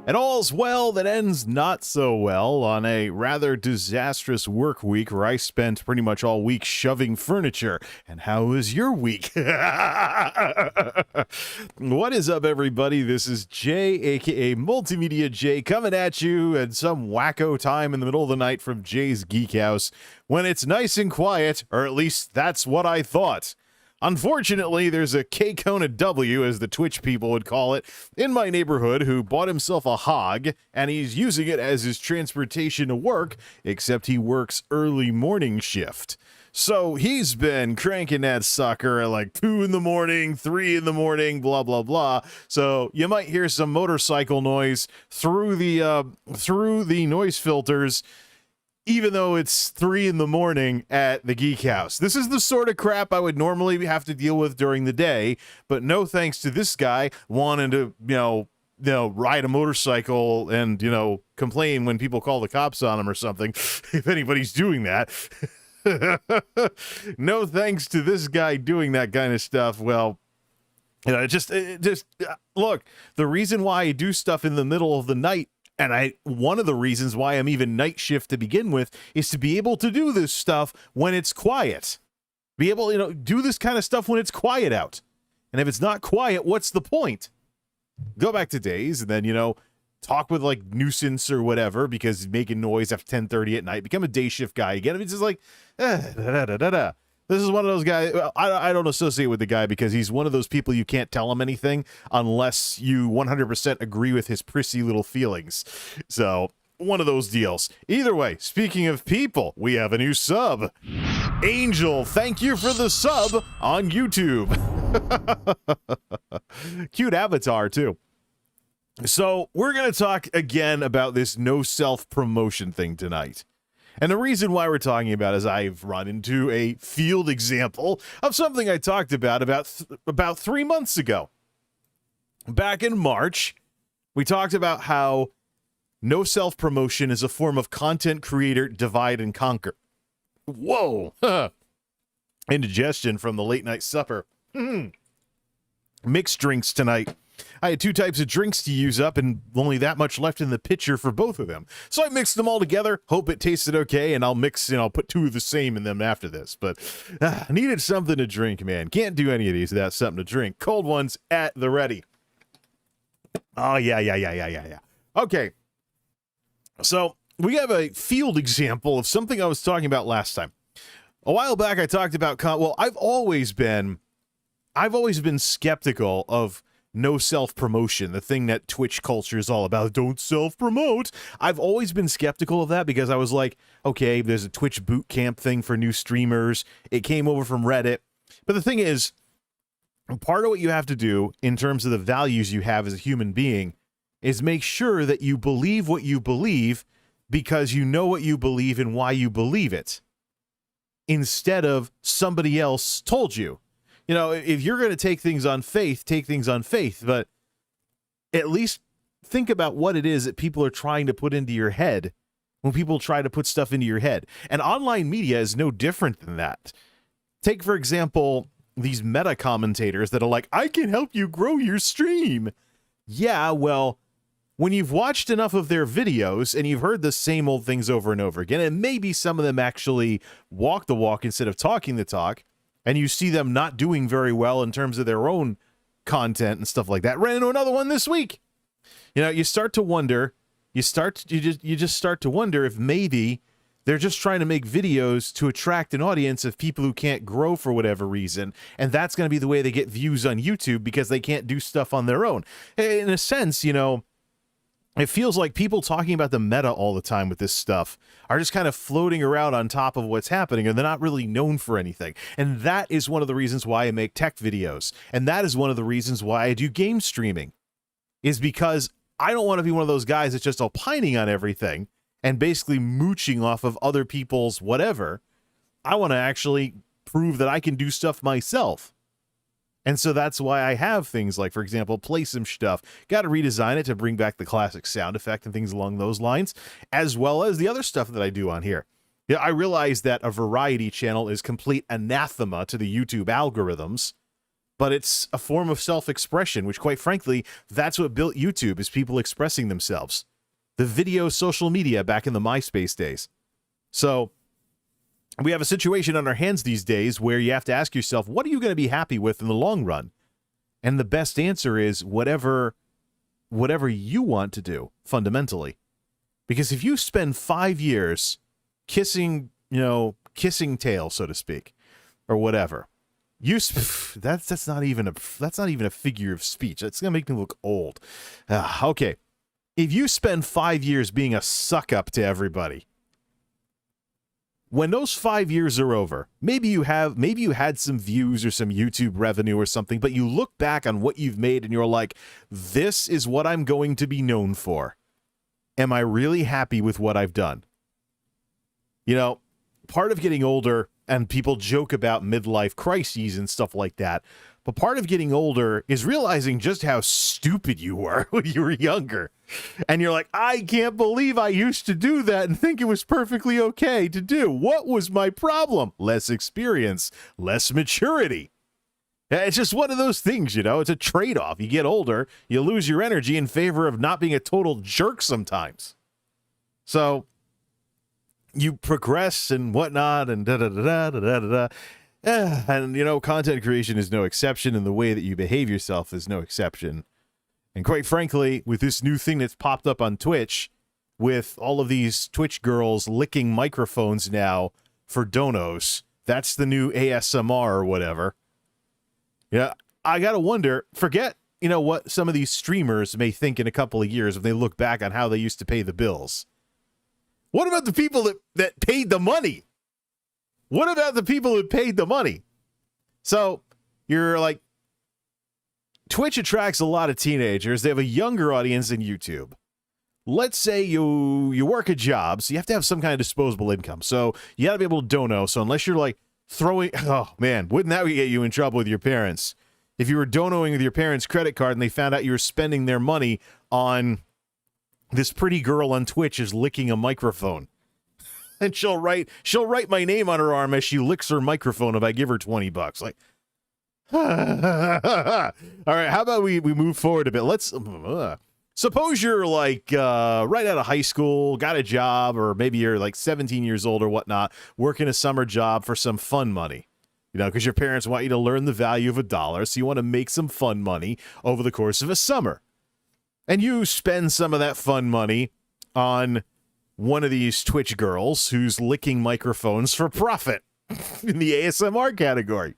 And all's well that ends not so well on a rather disastrous work week where I spent pretty much all week shoving furniture. And how was your week? What is up, everybody? This is Jay, aka MultimediaJay, coming at you at some wacko time in the middle of the night from Jay's Geek House when it's nice and quiet, or at least that's what I thought. Unfortunately, there's a K-Kona W, as the Twitch people would call it, in my neighborhood who bought himself a hog, and he's using it as his transportation to work, except he works early morning shift. So he's been cranking that sucker at like 2 in the morning, 3 in the morning, blah, blah, blah. So you might hear some motorcycle noise through the noise filters, even though it's 3 in the morning at the Geek House. This is the sort of crap I would normally have to deal with during the day, but no thanks to this guy wanting to, ride a motorcycle and, complain when people call the cops on him or something, if anybody's doing that. No thanks to this guy doing that kind of stuff. Well, look, the reason why I do stuff in the middle of the night, and one of the reasons why I'm even night shift to begin with, is to be able to do this stuff when it's quiet. Be able, do this kind of stuff when it's quiet out. And if it's not quiet, what's the point? Go back to days and then, talk with like nuisance or whatever because making noise after 10:30 at night. Become a day shift guy again. It's just like, This is one of those guys. I don't associate with the guy because he's one of those people you can't tell him anything unless you 100% agree with his prissy little feelings. So, one of those deals. Either way, speaking of people, we have a new sub. Angel, thank you for the sub on YouTube. Cute avatar, too. So, we're going to talk again about this no self-promotion thing tonight. And the reason why we're talking about is I've run into a field example of something I talked about 3 months ago. Back in March, we talked about how no self-promotion is a form of content creator divide and conquer. Whoa! Indigestion from the late night supper. Mixed drinks tonight. I had 2 types of drinks to use up and only that much left in the pitcher for both of them. So I mixed them all together, hope it tasted okay, and I'll put 2 of the same in them after this. But I needed something to drink, man. Can't do any of these without something to drink. Cold ones at the ready. Oh, yeah. Okay. So we have a field example of something I was talking about last time. A while back, I talked about, I've always been skeptical of no self-promotion, the thing that Twitch culture is all about. Don't self-promote. I've always been skeptical of that because I was like, okay, there's a Twitch boot camp thing for new streamers. It came over from Reddit. But the thing is, part of what you have to do in terms of the values you have as a human being is make sure that you believe what you believe because you know what you believe and why you believe it, instead of somebody else told you. If you're going to take things on faith, but at least think about what it is that people are trying to put into your head when people try to put stuff into your head. And online media is no different than that. Take, for example, these meta commentators that are like, I can help you grow your stream. Yeah, well, when you've watched enough of their videos and you've heard the same old things over and over again, and maybe some of them actually walk the walk instead of talking the talk, and you see them not doing very well in terms of their own content and stuff like that. Ran into another one this week. You start to wonder, you just start to wonder if maybe they're just trying to make videos to attract an audience of people who can't grow for whatever reason. And that's going to be the way they get views on YouTube because they can't do stuff on their own. In a sense, it feels like people talking about the meta all the time with this stuff are just kind of floating around on top of what's happening, and they're not really known for anything. And that is one of the reasons why I make tech videos. And that is one of the reasons why I do game streaming, is because I don't want to be one of those guys that's just opining on everything and basically mooching off of other people's whatever. I want to actually prove that I can do stuff myself. And so that's why I have things like, for example, play some stuff. Got to redesign it to bring back the classic sound effect and things along those lines, as well as the other stuff that I do on here. I realize that a variety channel is complete anathema to the YouTube algorithms, but it's a form of self-expression, which quite frankly, that's what built YouTube, is people expressing themselves. The video social media back in the MySpace days. So we have a situation on our hands these days where you have to ask yourself, what are you going to be happy with in the long run? And the best answer is whatever you want to do, fundamentally. Because if you spend 5 years kissing tail, so to speak, or whatever, that's not even a figure of speech. That's gonna make me look old. Okay, if you spend 5 years being a suck up to everybody, when those 5 years are over, maybe you had some views or some YouTube revenue or something, but you look back on what you've made and you're like, this is what I'm going to be known for. Am I really happy with what I've done? You know, part of getting older, and people joke about midlife crises and stuff like that, but part of getting older is realizing just how stupid you were when you were younger. And you're like, I can't believe I used to do that and think it was perfectly okay to do. What was my problem? Less experience, less maturity. It's just one of those things, you know, it's a trade-off. You get older, you lose your energy in favor of not being a total jerk sometimes. So you progress and whatnot and da-da-da-da-da-da-da. And, you know, content creation is no exception, and the way that you behave yourself is no exception. And quite frankly, with this new thing that's popped up on Twitch, with all of these Twitch girls licking microphones now for donos, that's the new ASMR or whatever. Yeah, I gotta wonder, forget, you know, what some of these streamers may think in a couple of years if they look back on how they used to pay the bills. What about the people that paid the money? What about the people who paid the money? So you're like, Twitch attracts a lot of teenagers. They have a younger audience than YouTube. Let's say you work a job, so you have to have some kind of disposable income. So you got to be able to dono. So unless you're like throwing, oh man, wouldn't that get you in trouble with your parents? If you were donoing with your parents' credit card and they found out you were spending their money on this pretty girl on Twitch is licking a microphone. And she'll write my name on her arm as she licks her microphone if I give her $20. Like, all right, how about we move forward a bit? Let's suppose you're like right out of high school, got a job, or maybe you're like 17 years old or whatnot, working a summer job for some fun money. You know, because your parents want you to learn the value of $1, so you want to make some fun money over the course of a summer. And you spend some of that fun money on one of these Twitch girls who's licking microphones for profit in the ASMR category.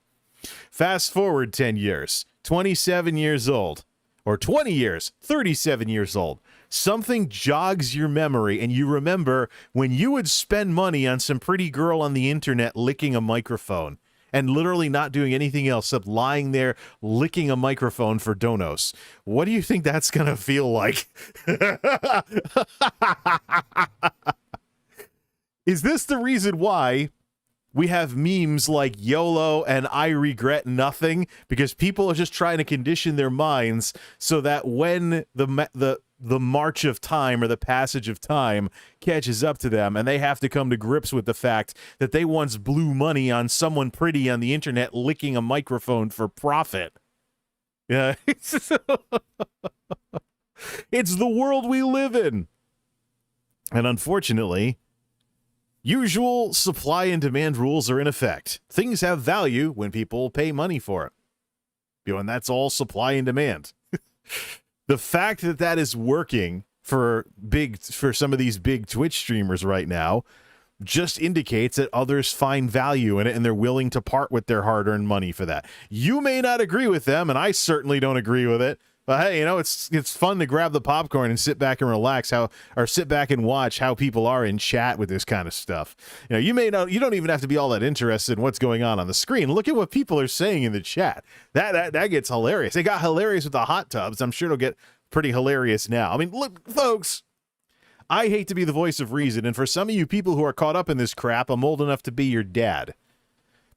Fast forward 10 years, 27 years old, or 20 years, 37 years old. Something jogs your memory and you remember when you would spend money on some pretty girl on the internet licking a microphone and literally not doing anything else except lying there licking a microphone for donos. What do you think that's going to feel like? Is this the reason why we have memes like YOLO and I regret nothing? Because people are just trying to condition their minds so that when the march of time or the passage of time catches up to them and they have to come to grips with the fact that they once blew money on someone pretty on the internet licking a microphone for profit. Yeah, it's the world we live in. And unfortunately, usual supply and demand rules are in effect. Things have value when people pay money for it. You know, and that's all supply and demand. The fact that that is working for some of these big Twitch streamers right now just indicates that others find value in it and they're willing to part with their hard-earned money for that. You may not agree with them, and I certainly don't agree with it. But hey, you know, it's fun to grab the popcorn and sit back and relax or sit back and watch how people are in chat with this kind of stuff. You know, you don't even have to be all that interested in what's going on the screen. Look at what people are saying in the chat. That gets hilarious. They got hilarious with the hot tubs. I'm sure it'll get pretty hilarious now. I mean, look, folks, I hate to be the voice of reason, and for some of you people who are caught up in this crap, I'm old enough to be your dad.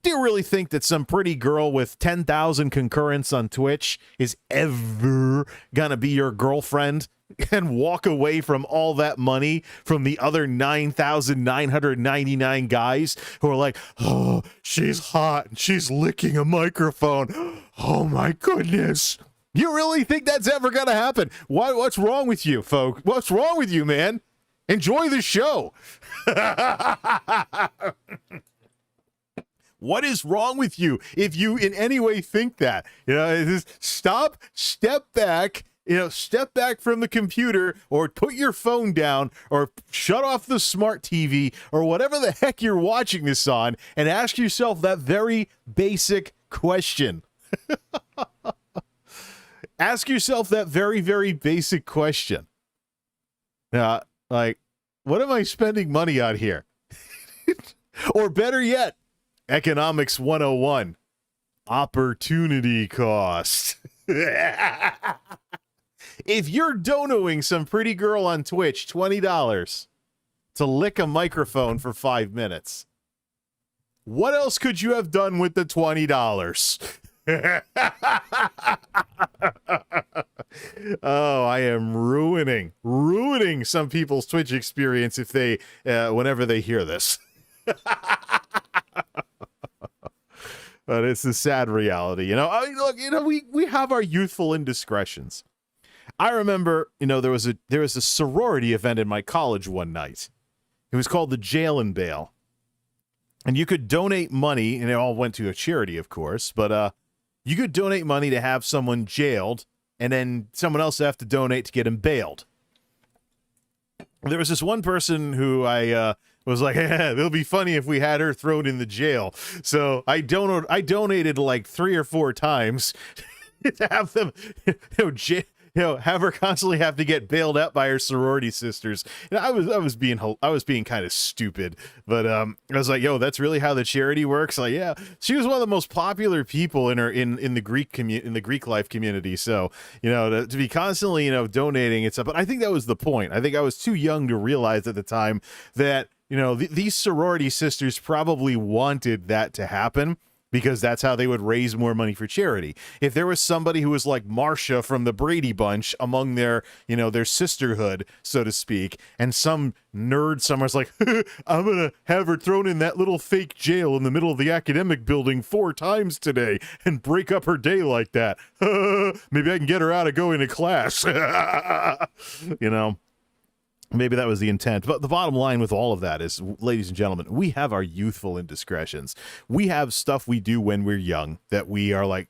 Do you really think that some pretty girl with 10,000 concurrents on Twitch is ever gonna be your girlfriend and walk away from all that money from the other 9,999 guys who are like, oh, she's hot and she's licking a microphone. Oh my goodness. You really think that's ever going to happen? What's wrong with you, folks? What's wrong with you, man? Enjoy the show. What is wrong with you if you in any way think that? Step back, step back from the computer, or put your phone down, or shut off the smart TV, or whatever the heck you're watching this on, and ask yourself that very basic question. Ask yourself that very, very basic question. Like, what am I spending money on here? Or better yet, Economics 101, opportunity cost. If you're donoing some pretty girl on Twitch $20 to lick a microphone for 5 minutes, what else could you have done with the $20? Oh, I am ruining some people's Twitch experience if they, whenever they hear this. But it's the sad reality, we have our youthful indiscretions. I remember, there was a sorority event in my college one night. It was called the Jail and Bail. And you could donate money, and it all went to a charity, of course, but you could donate money to have someone jailed, and then someone else have to donate to get him bailed. There was this one person who I was like, it'll be funny if we had her thrown in the jail. So I donated like 3 or 4 times to have them, have her constantly have to get bailed out by her sorority sisters. I was being kind of stupid, but I was like, that's really how the charity works. Like, yeah, she was one of the most popular people in the Greek life community. So, to be constantly, donating and stuff. But I think that was the point. I think I was too young to realize at the time that, these sorority sisters probably wanted that to happen, because that's how they would raise more money for charity. If there was somebody who was like Marcia from the Brady Bunch among their, their sisterhood, so to speak, and some nerd somewhere's like, I'm going to have her thrown in that little fake jail in the middle of the academic building 4 times today and break up her day like that. Maybe I can get her out of going to class. Maybe that was the intent. But the bottom line with all of that is, ladies and gentlemen, we have our youthful indiscretions. We have stuff we do when we're young that we are like,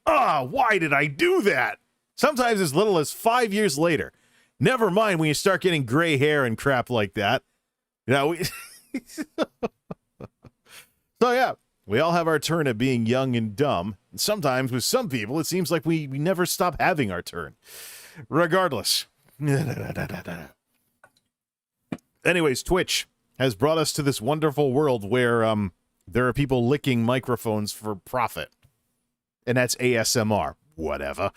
why did I do that? Sometimes as little as 5 years later. Never mind when you start getting gray hair and crap like that. So yeah, we all have our turn at being young and dumb. And sometimes with some people, it seems like we never stop having our turn. Regardless. Anyways, Twitch has brought us to this wonderful world where there are people licking microphones for profit. And that's ASMR. Whatever.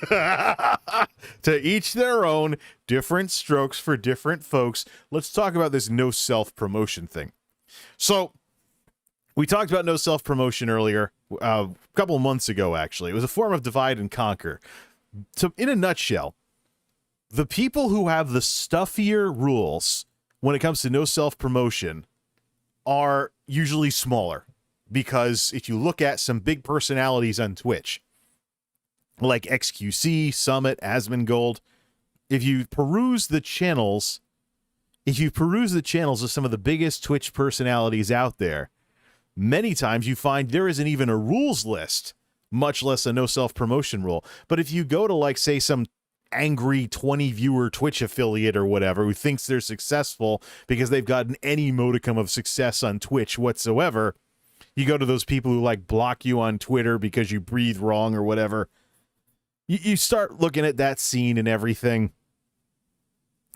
To each their own, different strokes for different folks. Let's talk about this no self-promotion thing. So, we talked about no self-promotion earlier, a couple of months ago, actually. It was a form of divide and conquer. So, in a nutshell, the people who have the stuffier rules when it comes to no self-promotion are usually smaller. Because if you look at some big personalities on Twitch, like XQC, Summit, Asmongold, if you peruse the channels of some of the biggest Twitch personalities out there, many times you find there isn't even a rules list, much less a no self-promotion rule. But if you go to, like, say, some angry 20-viewer Twitch affiliate or whatever who thinks they're successful because they've gotten any modicum of success on Twitch whatsoever, you go to those people who, like, block you on Twitter because you breathe wrong or whatever, you start looking at that scene and everything,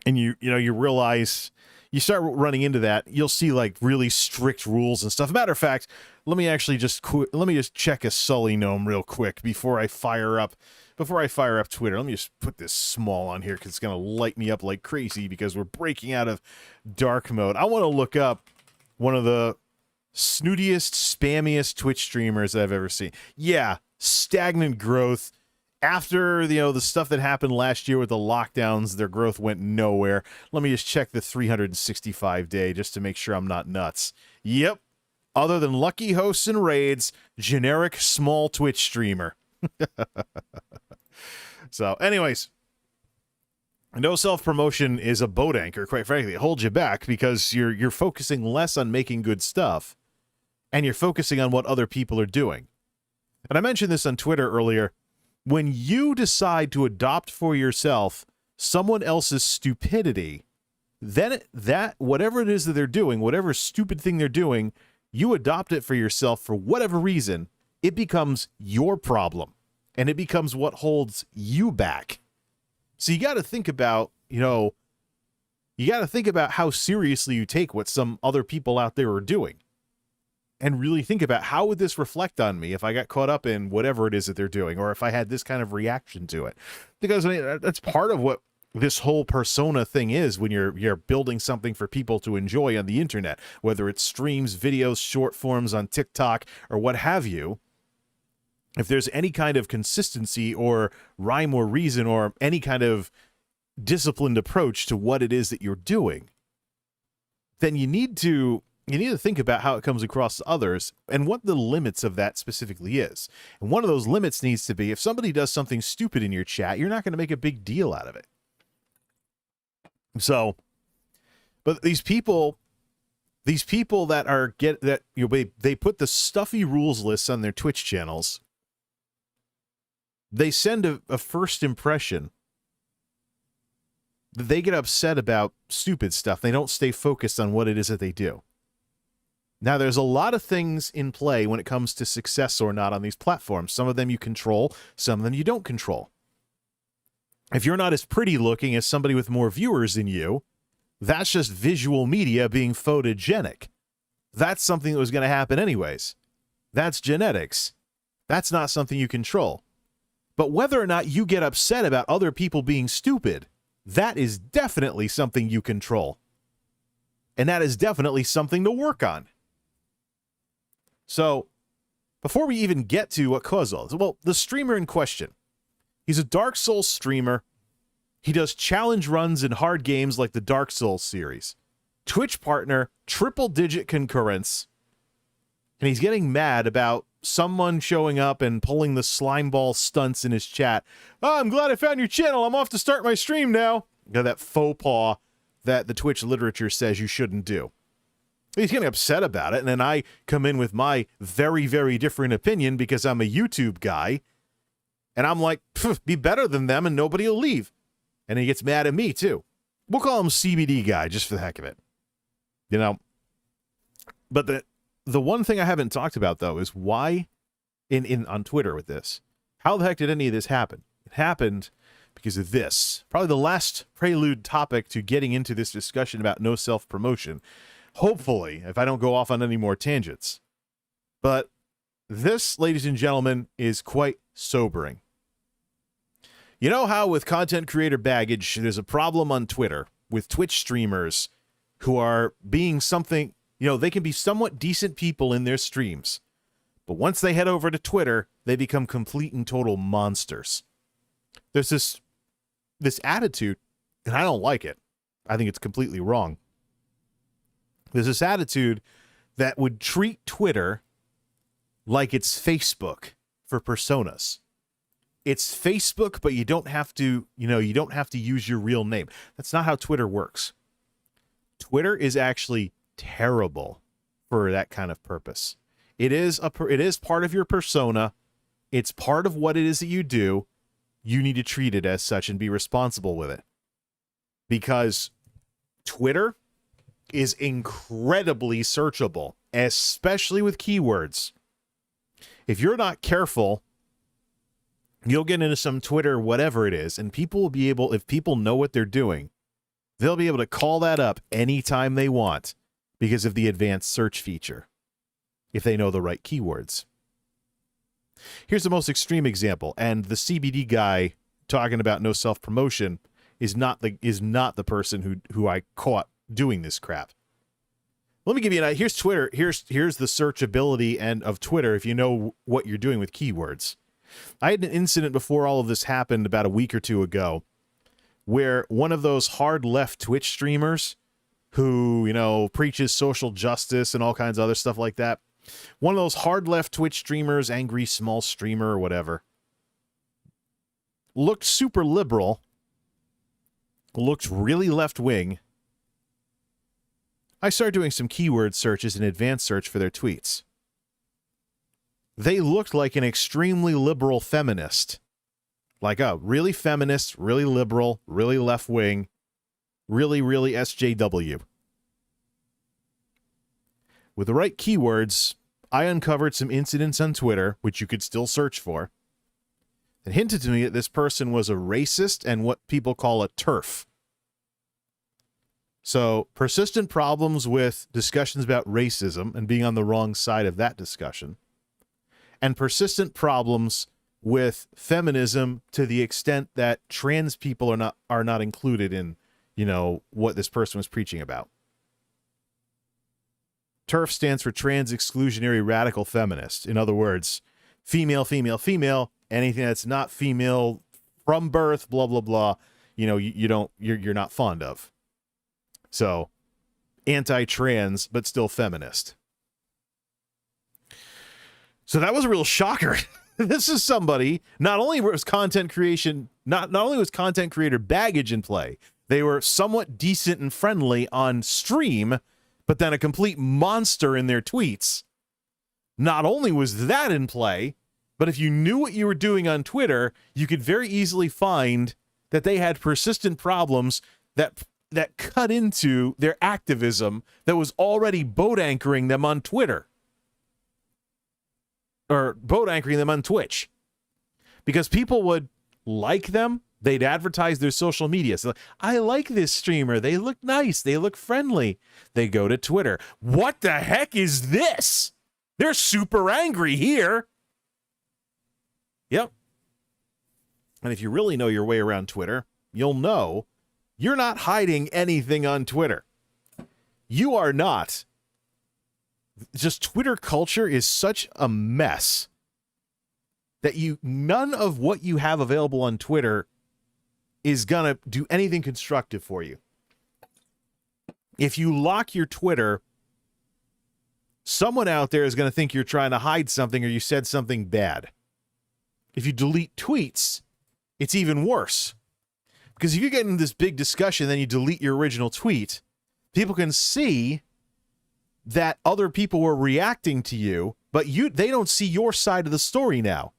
and you realize, you start running into that. You'll see, like, really strict rules and stuff. Matter of fact, let me just check a Sully gnome real quick before I fire up Twitter. Let me just put this small on here because it's going to light me up like crazy because we're breaking out of dark mode. I want to look up one of the snootiest, spammiest Twitch streamers I've ever seen. Yeah, stagnant growth. After, the stuff that happened last year with the lockdowns, their growth went nowhere. Let me just check the 365-day just to make sure I'm not nuts. Yep. Other than lucky hosts and raids, generic small Twitch streamer. So, anyways, no self-promotion is a boat anchor, quite frankly. It holds you back because you're focusing less on making good stuff, and you're focusing on what other people are doing. And I mentioned this on Twitter earlier. When you decide to adopt for yourself someone else's stupidity, then that whatever it is that they're doing, whatever stupid thing they're doing, you adopt it for yourself for whatever reason, it becomes your problem. And it becomes what holds you back. So you got to think about, you got to think about how seriously you take what some other people out there are doing. And really think about, how would this reflect on me if I got caught up in whatever it is that they're doing, or if I had this kind of reaction to it? Because I mean, that's part of what this whole persona thing is when you're building something for people to enjoy on the internet, whether it's streams, videos, short forms on TikTok, or what have you. If there's any kind of consistency or rhyme or reason or any kind of disciplined approach to what it is that you're doing, then you need to think about how it comes across to others and what the limits of that specifically is. And one of those limits needs to be, if somebody does something stupid in your chat, you're not going to make a big deal out of it. So, but these people that they put the stuffy rules lists on their Twitch channels. They send a first impression. They get upset about stupid stuff. They don't stay focused on what it is that they do. Now, there's a lot of things in play when it comes to success or not on these platforms. Some of them you control, some of them you don't control. If you're not as pretty looking as somebody with more viewers than you, that's just visual media being photogenic. That's something that was going to happen anyways. That's genetics. That's not something you control. But whether or not you get upset about other people being stupid, that is definitely something you control. And that is definitely something to work on. So, before we even get to what caused all this, well, the streamer in question, he's a Dark Souls streamer. He does challenge runs in hard games like the Dark Souls series. Twitch partner, triple-digit concurrence. And he's getting mad about someone showing up and pulling the slime ball stunts in his chat. Oh, I'm glad I found your channel. I'm off to start my stream now. You know, that faux pas that the Twitch literature says you shouldn't do. He's getting upset about it, and then I come in with my very, very different opinion because I'm a YouTube guy, and I'm like, be better than them and nobody will leave. And he gets mad at me, too. We'll call him CBD guy just for the heck of it. You know? But the one thing I haven't talked about, though, is why on Twitter with this. How the heck did any of this happen? It happened because of this. Probably the last prelude topic to getting into this discussion about no self-promotion. Hopefully, if I don't go off on any more tangents. But this, ladies and gentlemen, is quite sobering. You know how with content creator baggage, there's a problem on Twitter with Twitch streamers who are being something, they can be somewhat decent people in their streams. But once they head over to Twitter, they become complete and total monsters. There's this attitude, and I don't like it. I think it's completely wrong. There's this attitude that would treat Twitter like it's Facebook for personas. It's Facebook, but you don't have to use your real name. That's not how Twitter works. Twitter is actually terrible for that kind of purpose. It is part of your persona. It's part of what it is that you do. You need to treat it as such and be responsible with it. Because Twitter is incredibly searchable, especially with keywords. If you're not careful, you'll get into some Twitter whatever it is, and people will be able, if people know what they're doing, they'll be able to call that up anytime they want because of the advanced search feature, if they know the right keywords. Here's the most extreme example, and the CBD guy talking about no self-promotion is not the person who I caught doing this crap. Let me give you an idea. Here's Twitter. Here's the searchability of Twitter if you know what you're doing with keywords. I had an incident before all of this happened about a week or two ago where one of those hard left Twitch streamers who, preaches social justice and all kinds of other stuff like that, One of those hard left Twitch streamers, angry small streamer or whatever. Looked super liberal. Looked really left-wing. I started doing some keyword searches in advanced search for their tweets. They looked like an extremely liberal feminist. Like a really feminist, really liberal, really left-wing, really SJW. With the right keywords, I uncovered some incidents on Twitter, which you could still search for, that hinted to me that this person was a racist and what people call a TERF. So, persistent problems with discussions about racism and being on the wrong side of that discussion, and persistent problems with feminism to the extent that trans people are not included in, you know, what this person was preaching about. TERF stands for trans exclusionary radical feminist. In other words, female, female, female, anything that's not female from birth, blah, blah, blah, you know, you're not fond of. So, anti-trans, but still feminist. So that was a real shocker. This is somebody, not only was content creation, not only was content creator baggage in play, they were somewhat decent and friendly on stream, but then a complete monster in their tweets. Not only was that in play, but if you knew what you were doing on Twitter, you could very easily find that they had persistent problems that cut into their activism that was already boat anchoring them on Twitter. Or boat anchoring them on Twitch. Because people would like them, they'd advertise their social media. So, I like this streamer. They look nice. They look friendly. They go to Twitter. What the heck is this? They're super angry here. Yep. And if you really know your way around Twitter, you'll know you're not hiding anything on Twitter. You are not. Just Twitter culture is such a mess that none of what you have available on Twitter is gonna do anything constructive for you. If you lock your Twitter, someone out there is going to think you're trying to hide something or you said something bad. If you delete tweets, it's even worse. Because if you get in this big discussion, then you delete your original tweet, people can see that other people were reacting to you, but they don't see your side of the story now.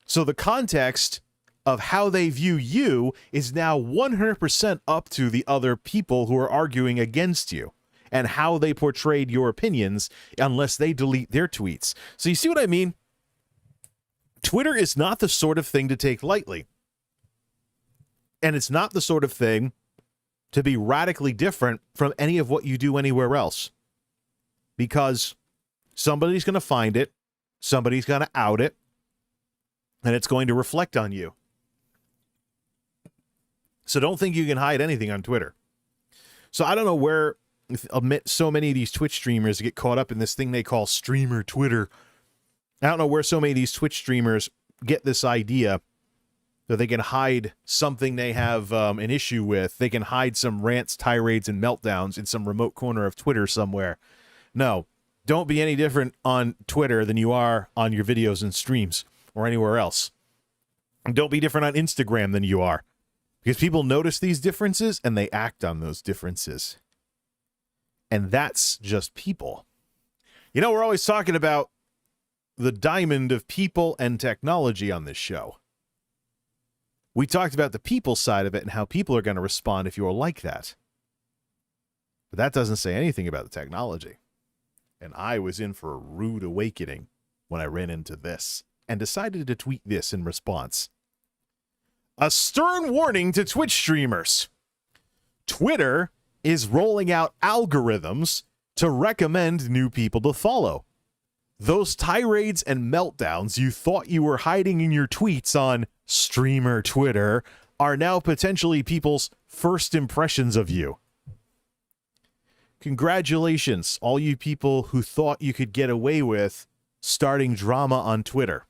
So the context of how they view you is now 100% up to the other people who are arguing against you and how they portrayed your opinions unless they delete their tweets. So you see what I mean? Twitter is not the sort of thing to take lightly. And it's not the sort of thing to be radically different from any of what you do anywhere else. Because somebody's going to find it, somebody's going to out it, and it's going to reflect on you. So don't think you can hide anything on Twitter. So I don't know where so many of these Twitch streamers get caught up in this thing they call streamer Twitter. I don't know where so many of these Twitch streamers get this idea that they can hide something they have an issue with. They can hide some rants, tirades, and meltdowns in some remote corner of Twitter somewhere. No, don't be any different on Twitter than you are on your videos and streams or anywhere else. And don't be different on Instagram than you are. Because people notice these differences and they act on those differences. And that's just people. You know, we're always talking about the diamond of people and technology on this show. We talked about the people side of it and how people are going to respond if you're like that. But that doesn't say anything about the technology. And I was in for a rude awakening when I ran into this and decided to tweet this in response. A stern warning to Twitch streamers. Twitter is rolling out algorithms to recommend new people to follow. Those tirades and meltdowns you thought you were hiding in your tweets on streamer Twitter are now potentially people's first impressions of you. Congratulations, all you people who thought you could get away with starting drama on Twitter.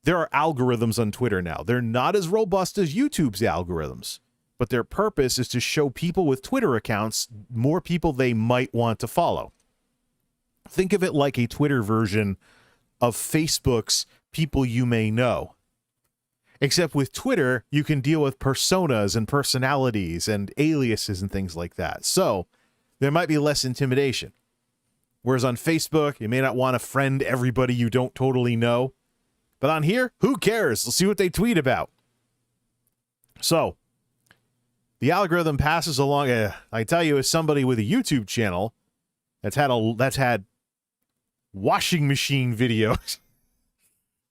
There are algorithms on Twitter now. They're not as robust as YouTube's algorithms, but their purpose is to show people with Twitter accounts more people they might want to follow. Think of it like a Twitter version of Facebook's people you may know. Except with Twitter, you can deal with personas and personalities and aliases and things like that. So there might be less intimidation. Whereas on Facebook, you may not want to friend everybody you don't totally know. But on here, who cares? Let's see what they tweet about. So the algorithm passes along. I tell you, as somebody with a YouTube channel that's had washing machine videos,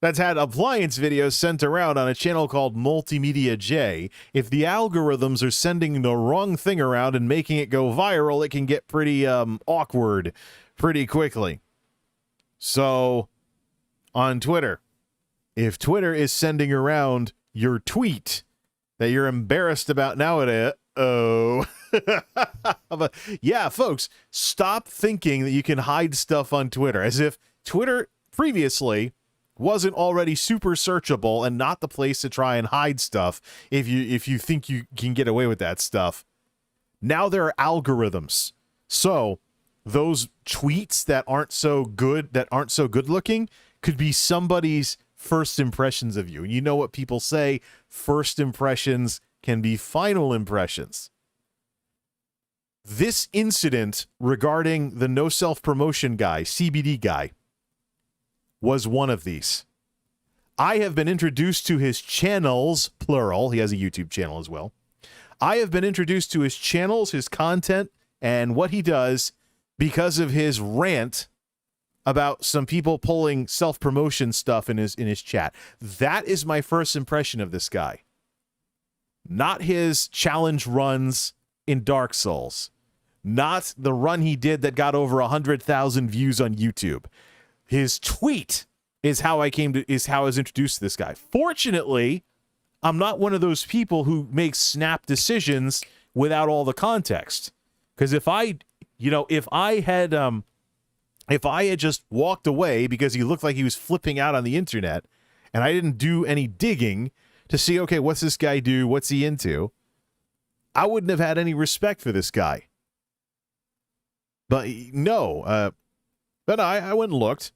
that's had appliance videos sent around on a channel called MultimediaJay, if the algorithms are sending the wrong thing around and making it go viral, it can get pretty awkward pretty quickly. So on Twitter, if Twitter is sending around your tweet that you're embarrassed about nowadays, but yeah, folks, stop thinking that you can hide stuff on Twitter, as if Twitter previously wasn't already super searchable and not the place to try and hide stuff if you think you can get away with that stuff. Now there are algorithms. So those tweets that aren't so good looking could be somebody's first impressions of you. You know what people say, first impressions can be final impressions. This incident regarding the no self-promotion guy, CBD guy, was one of these. I have been introduced to his channels, plural. He has a YouTube channel as well. I have been introduced to his channels, his content, and what he does because of his rant about some people pulling self-promotion stuff in his chat. That is my first impression of this guy. Not his challenge runs in Dark Souls. Not the run he did that got over 100,000 views on YouTube. His tweet is how I was introduced to this guy. Fortunately, I'm not one of those people who makes snap decisions without all the context. Because if I had just walked away because he looked like he was flipping out on the internet, and I didn't do any digging to see, okay, what's this guy do? What's he into? I wouldn't have had any respect for this guy. But no, but I went and looked.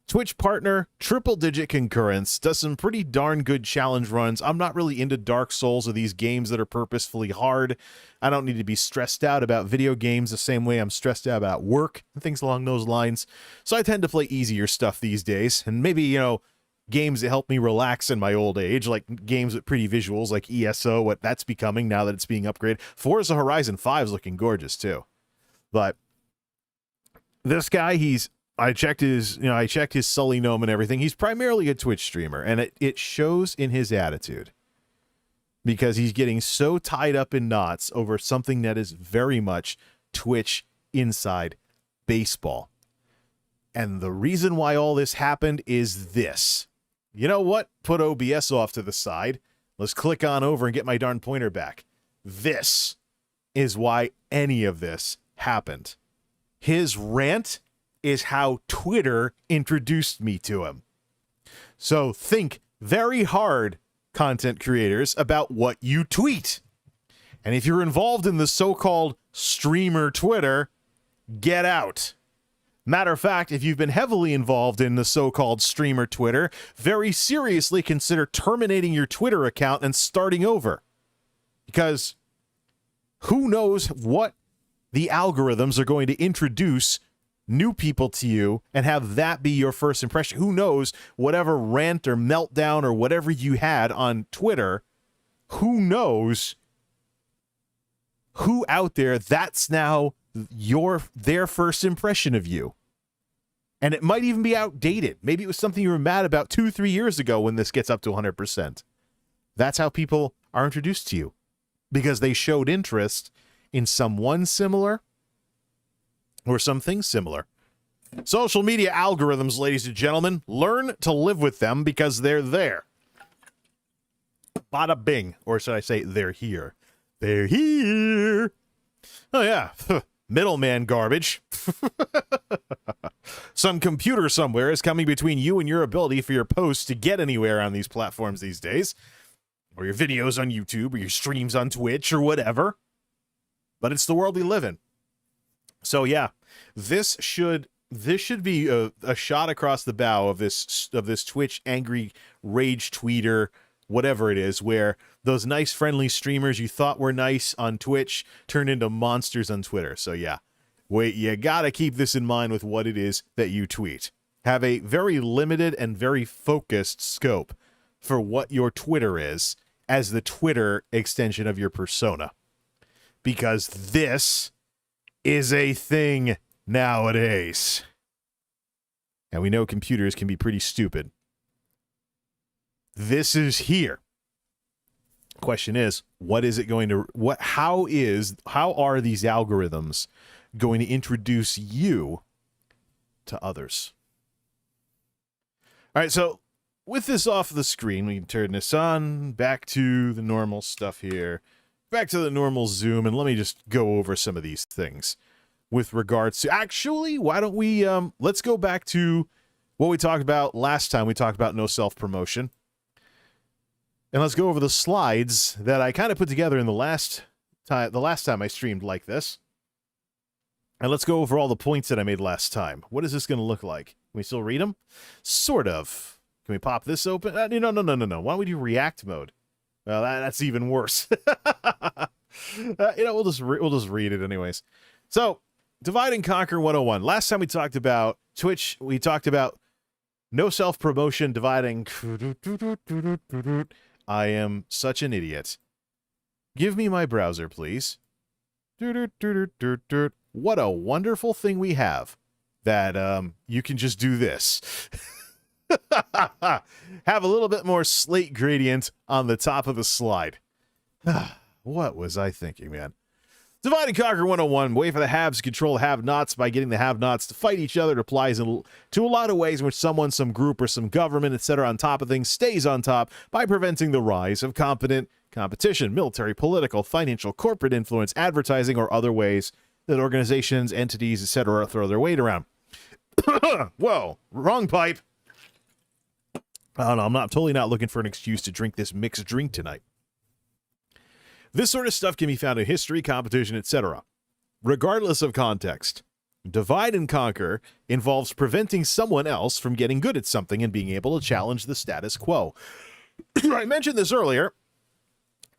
Twitch partner, triple-digit concurrence, does some pretty darn good challenge runs. I'm not really into Dark Souls or these games that are purposefully hard. I don't need to be stressed out about video games the same way I'm stressed out about work and things along those lines. So I tend to play easier stuff these days. And maybe, games that help me relax in my old age, like games with pretty visuals like ESO, what that's becoming now that it's being upgraded. Forza Horizon 5 is looking gorgeous, too. But this guy, I checked his Sully gnome and everything. He's primarily a Twitch streamer, and it shows in his attitude because he's getting so tied up in knots over something that is very much Twitch inside baseball. And the reason why all this happened is this. You know what? Put OBS off to the side. Let's click on over and get my darn pointer back. This is why any of this happened. His rant is how Twitter introduced me to him. So think very hard, content creators, about what you tweet. And if you're involved in the so-called streamer Twitter, get out. Matter of fact, if you've been heavily involved in the so-called streamer Twitter, very seriously consider terminating your Twitter account and starting over. Because who knows what the algorithms are going to introduce new people to you and have that be your first impression. Who knows, whatever rant or meltdown or whatever you had on Twitter, who knows who out there that's now their first impression of you. And it might even be outdated. Maybe it was something you were mad about 2-3 years ago when this gets up to 100%. That's how people are introduced to you, because they showed interest in someone similar or something similar. Social media algorithms, ladies and gentlemen, learn to live with them because they're there. Bada bing. Or should I say they're here? They're here. Oh, yeah. Middleman garbage. Some computer somewhere is coming between you and your ability for your posts to get anywhere on these platforms these days. Or your videos on YouTube, or your streams on Twitch, or whatever. But it's the world we live in. So yeah, this should This should be a shot across the bow of this Twitch angry rage tweeter, whatever it is, where those nice friendly streamers you thought were nice on Twitch turned into monsters on Twitter. So yeah, wait, you gotta keep this in mind with what it is that you tweet. Have a very limited and very focused scope for what your Twitter is as the Twitter extension of your persona. Because this is a thing nowadays. And we know computers can be pretty stupid. This is here. Question is, what is it going to, how are these algorithms going to introduce you to others? All right, so with this off the screen, we can turn this on, back to the normal stuff here, back to the normal Zoom, and let me just go over some of these things with regards to, actually, why don't we, let's go back to what we talked about last time. We talked about no self-promotion. And let's go over the slides that I kind of put together in the last time I streamed like this. And let's go over all the points that I made last time. What is this going to look like? Can we still read them? Sort of. Can we pop this open? No. Why don't we do React mode? Well, that's even worse. We'll just read it anyways. So, Divide and Conquer 101. Last time we talked about Twitch, we talked about no self-promotion, dividing. I am such an idiot. Give me my browser, please. What a wonderful thing we have that you can just do this. Have a little bit more slate gradient on the top of the slide. What was I thinking, man? Divide and Conquer 101. Way for the haves to control have-nots by getting the have-nots to fight each other. It applies to a lot of ways in which someone, some group, or some government, etc. on top of things stays on top by preventing the rise of competent competition, military, political, financial, corporate influence, advertising, or other ways that organizations, entities, etc. throw their weight around. Whoa, wrong pipe. I don't know, I'm totally not looking for an excuse to drink this mixed drink tonight. This sort of stuff can be found in history, competition, etc. Regardless of context, divide and conquer involves preventing someone else from getting good at something and being able to challenge the status quo. I mentioned this earlier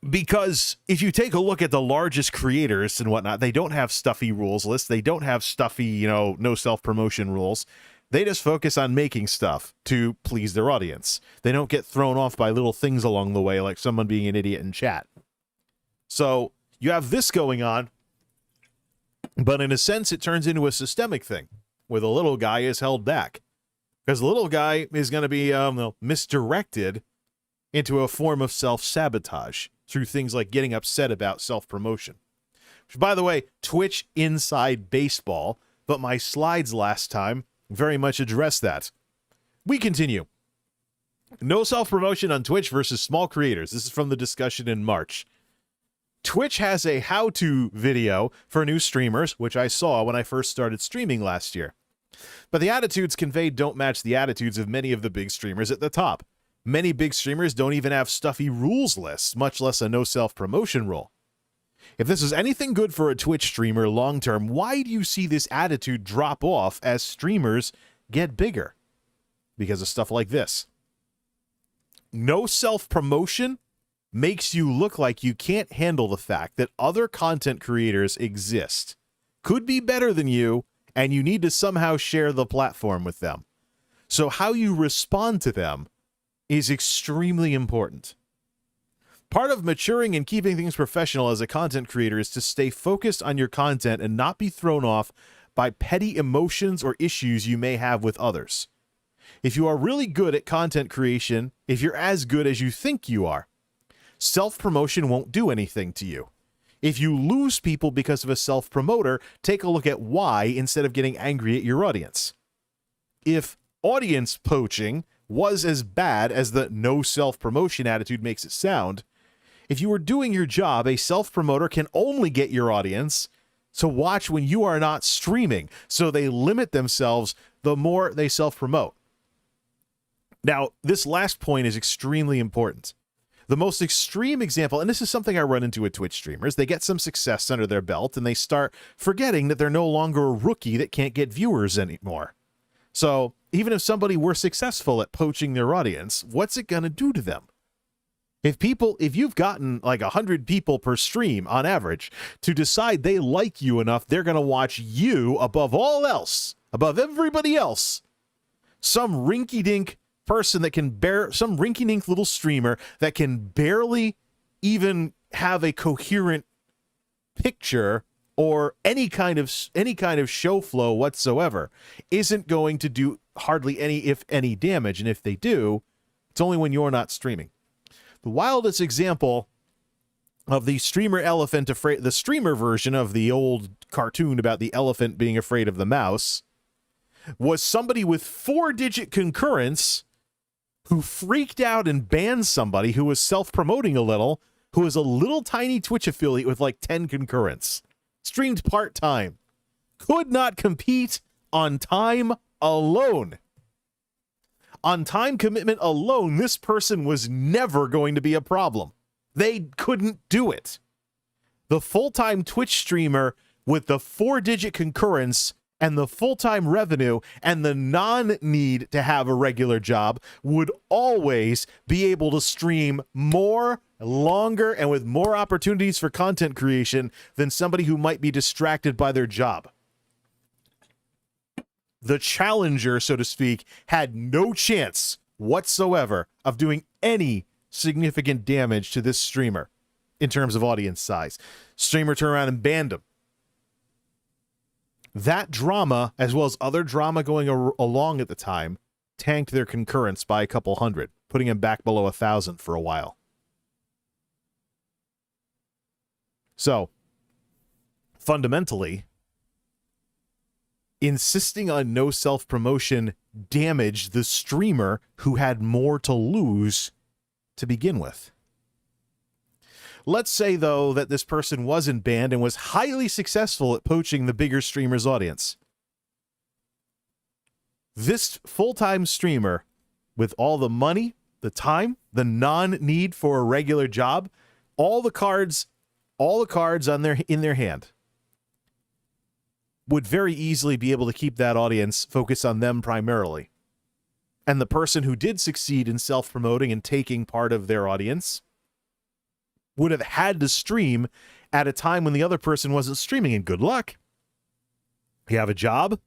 because if you take a look at the largest creators and whatnot, they don't have stuffy rules lists. They don't have stuffy, no self-promotion rules. They just focus on making stuff to please their audience. They don't get thrown off by little things along the way, like someone being an idiot in chat. So you have this going on, but in a sense, it turns into a systemic thing where the little guy is held back because the little guy is going to be misdirected into a form of self-sabotage through things like getting upset about self-promotion. Which, by the way, Twitch inside baseball, but my slides last time very much address that. We continue. No self-promotion on Twitch versus small creators. This is from the discussion in March. Twitch has a how-to video for new streamers, which I saw when I first started streaming last year. But the attitudes conveyed don't match the attitudes of many of the big streamers at the top. Many big streamers don't even have stuffy rules lists, much less a no self-promotion rule. If this is anything good for a Twitch streamer long-term, why do you see this attitude drop off as streamers get bigger? Because of stuff like this. No self-promotion makes you look like you can't handle the fact that other content creators exist, could be better than you, and you need to somehow share the platform with them. So how you respond to them is extremely important. Part of maturing and keeping things professional as a content creator is to stay focused on your content and not be thrown off by petty emotions or issues you may have with others. If you are really good at content creation, if you're as good as you think you are, self-promotion won't do anything to you. If you lose people because of a self-promoter, take a look at why instead of getting angry at your audience. If audience poaching was as bad as the no self-promotion attitude makes it sound, if you were doing your job, a self-promoter can only get your audience to watch when you are not streaming, so they limit themselves the more they self-promote. Now, this last point is extremely important. The most extreme example, and this is something I run into with Twitch streamers, they get some success under their belt and they start forgetting that they're no longer a rookie that can't get viewers anymore. So even if somebody were successful at poaching their audience, what's it going to do to them? If you've gotten like 100 people per stream on average to decide they like you enough, they're going to watch you above all else, above everybody else. Some rinky-dink person that can some rinky-dink little streamer that can barely even have a coherent picture or any kind of show flow whatsoever isn't going to do hardly any, if any, damage. And if they do, it's only when you're not streaming. The wildest example of the streamer elephant afraid, the streamer version of the old cartoon about the elephant being afraid of the mouse, was somebody with 4-digit concurrence who freaked out and banned somebody who was self-promoting a little, who was a little tiny Twitch affiliate with like 10 concurrence. Streamed part-time. Could not compete on time alone. On time commitment alone, this person was never going to be a problem. They couldn't do it. The full-time Twitch streamer with the 4-digit concurrence and the full-time revenue and the non-need to have a regular job would always be able to stream more, longer, and with more opportunities for content creation than somebody who might be distracted by their job. The challenger, so to speak, had no chance whatsoever of doing any significant damage to this streamer in terms of audience size. Streamer turned around and banned him. That drama, as well as other drama going along at the time, tanked their concurrence by a couple hundred, putting him back below 1,000 for a while. So, fundamentally, insisting on no self-promotion damaged the streamer who had more to lose to begin with. Let's say, though, that this person wasn't banned and was highly successful at poaching the bigger streamer's audience. This full-time streamer, with all the money, the time, the non-need for a regular job, all the cards in their hand, would very easily be able to keep that audience focused on them primarily. And the person who did succeed in self-promoting and taking part of their audience would have had to stream at a time when the other person wasn't streaming, and good luck. You have a job,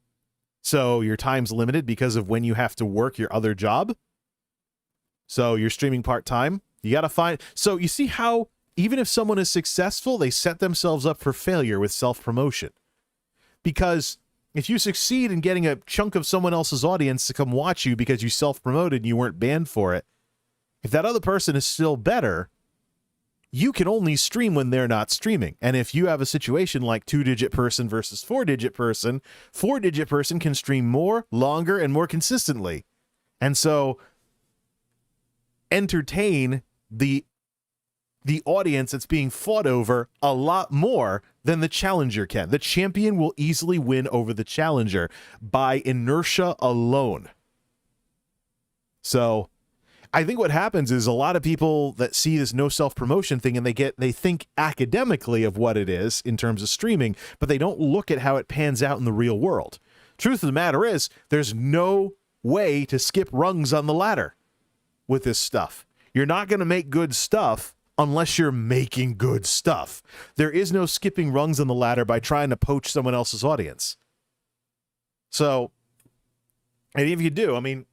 so your time's limited because of when you have to work your other job. So you're streaming part-time. You got to find... So you see how even if someone is successful, they set themselves up for failure with self-promotion. Because if you succeed in getting a chunk of someone else's audience to come watch you because you self-promoted and you weren't banned for it, if that other person is still better, you can only stream when they're not streaming. And if you have a situation like 2-digit person versus 4-digit person, 4-digit person can stream more, longer, and more consistently. And so entertain the audience that's being fought over a lot more than the challenger can. The champion will easily win over the challenger by inertia alone. So I think what happens is a lot of people that see this no self-promotion thing and they think academically of what it is in terms of streaming, but they don't look at how it pans out in the real world. Truth of the matter is, there's no way to skip rungs on the ladder with this stuff. You're not going to make good stuff unless you're making good stuff. There is no skipping rungs on the ladder by trying to poach someone else's audience. So, and if you do, I mean,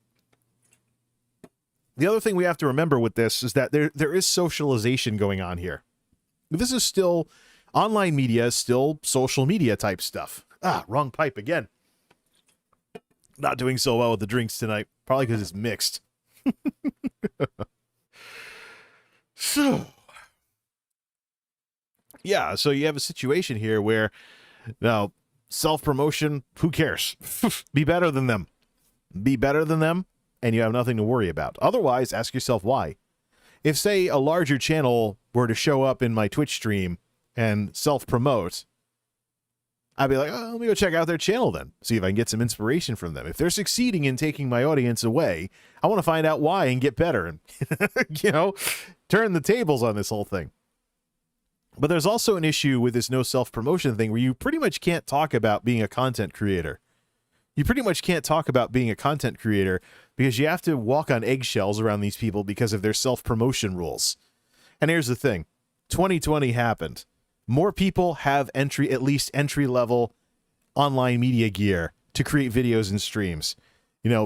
the other thing we have to remember with this is that there is socialization going on here. This is still, online media is still social media type stuff. Wrong pipe again. Not doing so well with the drinks tonight, probably because it's mixed. So, yeah, so you have a situation here where, now, self-promotion, who cares? Be better than them. Be better than them, and you have nothing to worry about. Otherwise, ask yourself why. If, say, a larger channel were to show up in my Twitch stream and self-promote, I'd be like, oh, let me go check out their channel then, see if I can get some inspiration from them. If they're succeeding in taking my audience away, I want to find out why and get better and, turn the tables on this whole thing. But there's also an issue with this no self-promotion thing where you pretty much can't talk about being a content creator. You pretty much can't talk about being a content creator because you have to walk on eggshells around these people because of their self-promotion rules. And here's the thing. 2020 happened. More people have at least entry-level online media gear to create videos and streams.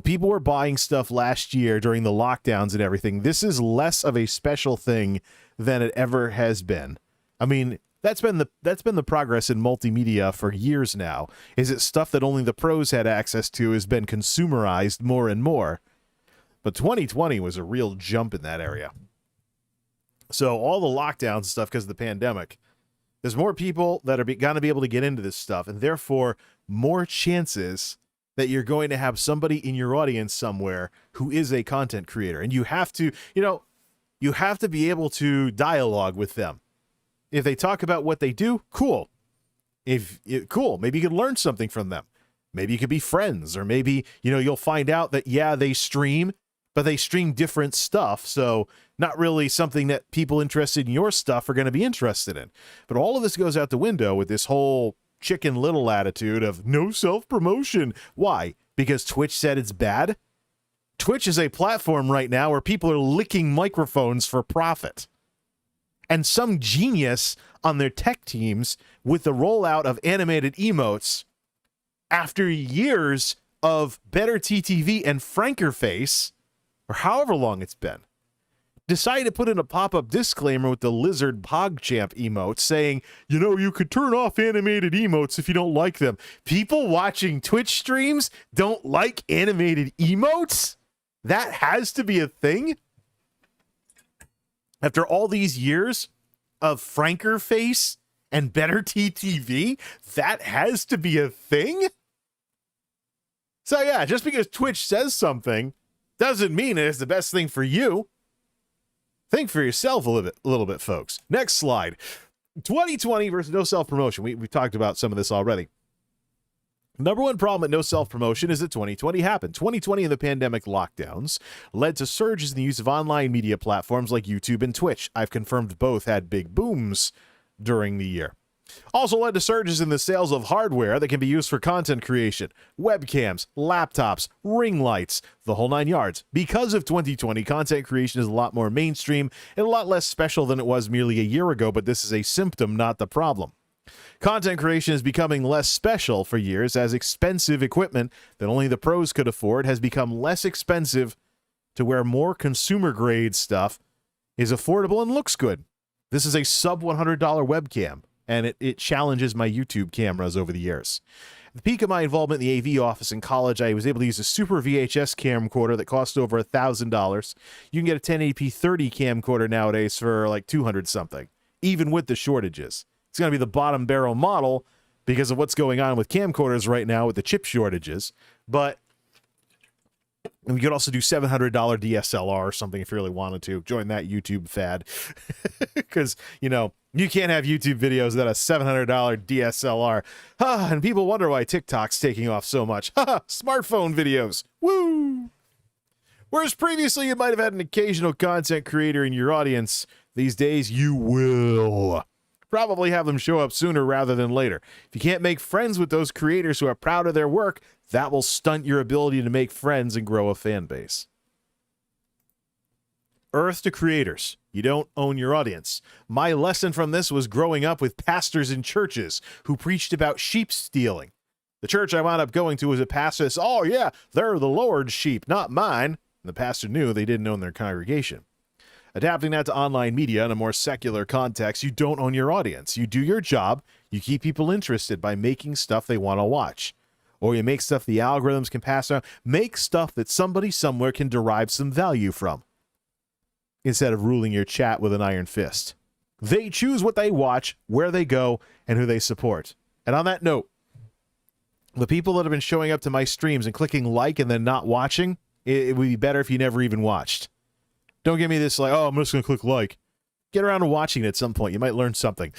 People were buying stuff last year during the lockdowns and everything. This is less of a special thing than it ever has been. I mean, that's been the progress in multimedia for years now. Is it stuff that only the pros had access to has been consumerized more and more. But 2020 was a real jump in that area. So all the lockdown stuff because of the pandemic, there's more people that are going to be able to get into this stuff, and therefore more chances that you're going to have somebody in your audience somewhere who is a content creator. And you have to, you have to be able to dialogue with them. If they talk about what they do, cool. Cool. Maybe you could learn something from them. Maybe you could be friends, or maybe, you'll find out that, yeah, they stream, but they stream different stuff. So not really something that people interested in your stuff are going to be interested in. But all of this goes out the window with this whole Chicken Little attitude of no self-promotion. Why? Because Twitch said it's bad? Twitch is a platform right now where people are licking microphones for profit. And some genius on their tech teams with the rollout of animated emotes after years of better TTV and franker face, or however long it's been, decided to put in a pop-up disclaimer with the lizard PogChamp emote saying, you could turn off animated emotes if you don't like them. People watching Twitch streams don't like animated emotes? That has to be a thing? After all these years of franker face and better TTV, that has to be a thing? So yeah, just because Twitch says something doesn't mean it's the best thing for you. Think for yourself a little bit, folks. Next slide. 2020 versus no self-promotion. We've talked about some of this already. Number one problem with no self-promotion is that 2020 happened. 2020 and the pandemic lockdowns led to surges in the use of online media platforms like YouTube and Twitch. I've confirmed both had big booms during the year. Also led to surges in the sales of hardware that can be used for content creation. Webcams, laptops, ring lights, the whole 9 yards. Because of 2020, content creation is a lot more mainstream and a lot less special than it was merely a year ago, but this is a symptom, not the problem. Content creation is becoming less special for years as expensive equipment that only the pros could afford has become less expensive to where more consumer-grade stuff is affordable and looks good. This is a sub-$100 webcam, and it challenges my YouTube cameras over the years. At the peak of my involvement in the AV office in college, I was able to use a super VHS camcorder that cost over $1,000. You can get a 1080p 30 camcorder nowadays for like 200 something, even with the shortages. It's going to be the bottom barrel model because of what's going on with camcorders right now with the chip shortages. But we could also do $700 DSLR or something if you really wanted to. Join that YouTube fad. Because, you can't have YouTube videos that are $700 DSLR. And people wonder why TikTok's taking off so much. Smartphone videos. Woo! Whereas previously you might have had an occasional content creator in your audience, these days you will probably have them show up sooner rather than later. If you can't make friends with those creators who are proud of their work, that will stunt your ability to make friends and grow a fan base. Earth to creators. You don't own your audience. My lesson from this was growing up with pastors in churches who preached about sheep stealing. The church I wound up going to was a pastor that said, oh yeah, they're the Lord's sheep, not mine. And the pastor knew they didn't own their congregation. Adapting that to online media in a more secular context, you don't own your audience. You do your job. You keep people interested by making stuff they want to watch. Or you make stuff the algorithms can pass around. Make stuff that somebody somewhere can derive some value from, instead of ruling your chat with an iron fist. They choose what they watch, where they go, and who they support. And on that note, the people that have been showing up to my streams and clicking like and then not watching, it would be better if you never even watched. Don't give me this like, oh, I'm just going to click like. Get around to watching it at some point. You might learn something.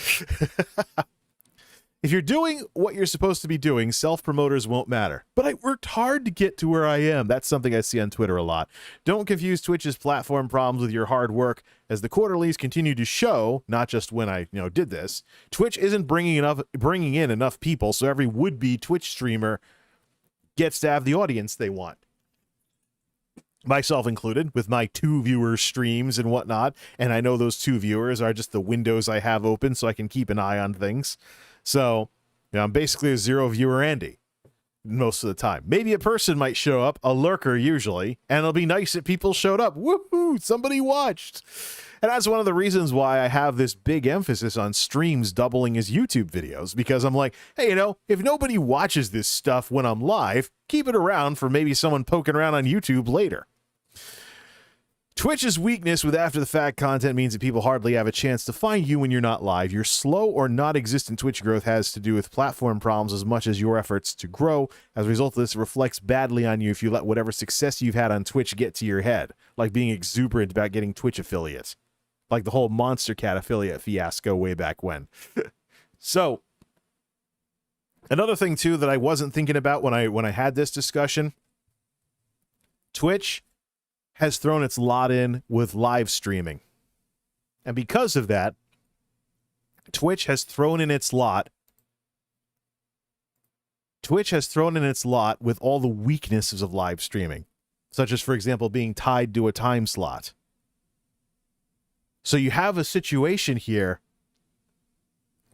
If you're doing what you're supposed to be doing, self-promoters won't matter. But I worked hard to get to where I am. That's something I see on Twitter a lot. Don't confuse Twitch's platform problems with your hard work. As the quarterlies continue to show, not just when I did this, Twitch isn't bringing in enough people, so every would-be Twitch streamer gets to have the audience they want. Myself included, with my 2 viewer streams and whatnot, and I know those 2 viewers are just the windows I have open so I can keep an eye on things. So, I'm basically a 0 viewer Andy most of the time. Maybe a person might show up, a lurker usually, and it'll be nice that people showed up. Woohoo! Somebody watched! And that's one of the reasons why I have this big emphasis on streams doubling as YouTube videos, because I'm like, hey, if nobody watches this stuff when I'm live, keep it around for maybe someone poking around on YouTube later. Twitch's weakness with after-the-fact content means that people hardly have a chance to find you when you're not live. Your slow or non-existent Twitch growth has to do with platform problems as much as your efforts to grow. As a result of this, it reflects badly on you if you let whatever success you've had on Twitch get to your head, like being exuberant about getting Twitch affiliates, like the whole Monster Cat affiliate fiasco way back when. So, another thing, too, that I wasn't thinking about when I had this discussion, Twitch has thrown its lot in with live streaming. And because of that, Twitch has thrown in its lot with all the weaknesses of live streaming, such as, for example, being tied to a time slot. So you have a situation here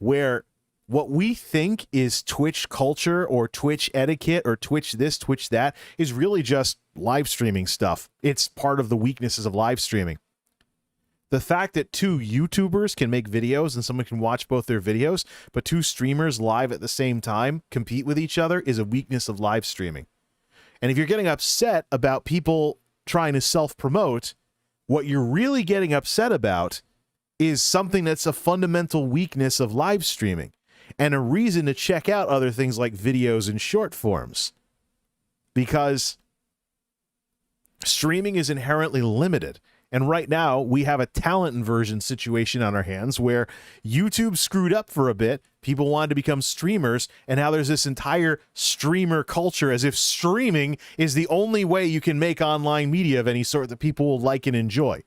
where what we think is Twitch culture or Twitch etiquette or Twitch this, Twitch that is really just live streaming stuff. It's part of the weaknesses of live streaming. The fact that 2 YouTubers can make videos and someone can watch both their videos, but 2 streamers live at the same time compete with each other is a weakness of live streaming. And if you're getting upset about people trying to self-promote, what you're really getting upset about is something that's a fundamental weakness of live streaming, and a reason to check out other things like videos and short forms. Because streaming is inherently limited. And right now, we have a talent inversion situation on our hands where YouTube screwed up for a bit. People wanted to become streamers, and now there's this entire streamer culture as if streaming is the only way you can make online media of any sort that people will like and enjoy.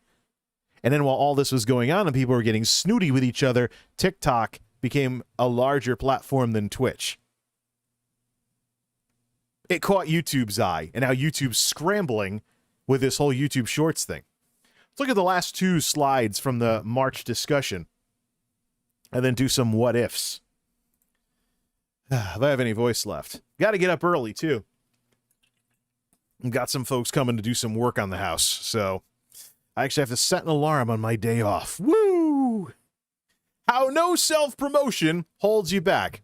And then while all this was going on and people were getting snooty with each other, TikTok became a larger platform than Twitch. It caught YouTube's eye, and now YouTube's scrambling with this whole YouTube Shorts thing. Let's look at the last 2 slides from the March discussion, and then do some what-ifs. If I have any voice left. Got to get up early, too. Got some folks coming to do some work on the house, so I actually have to set an alarm on my day off. Woo! How no self-promotion holds you back.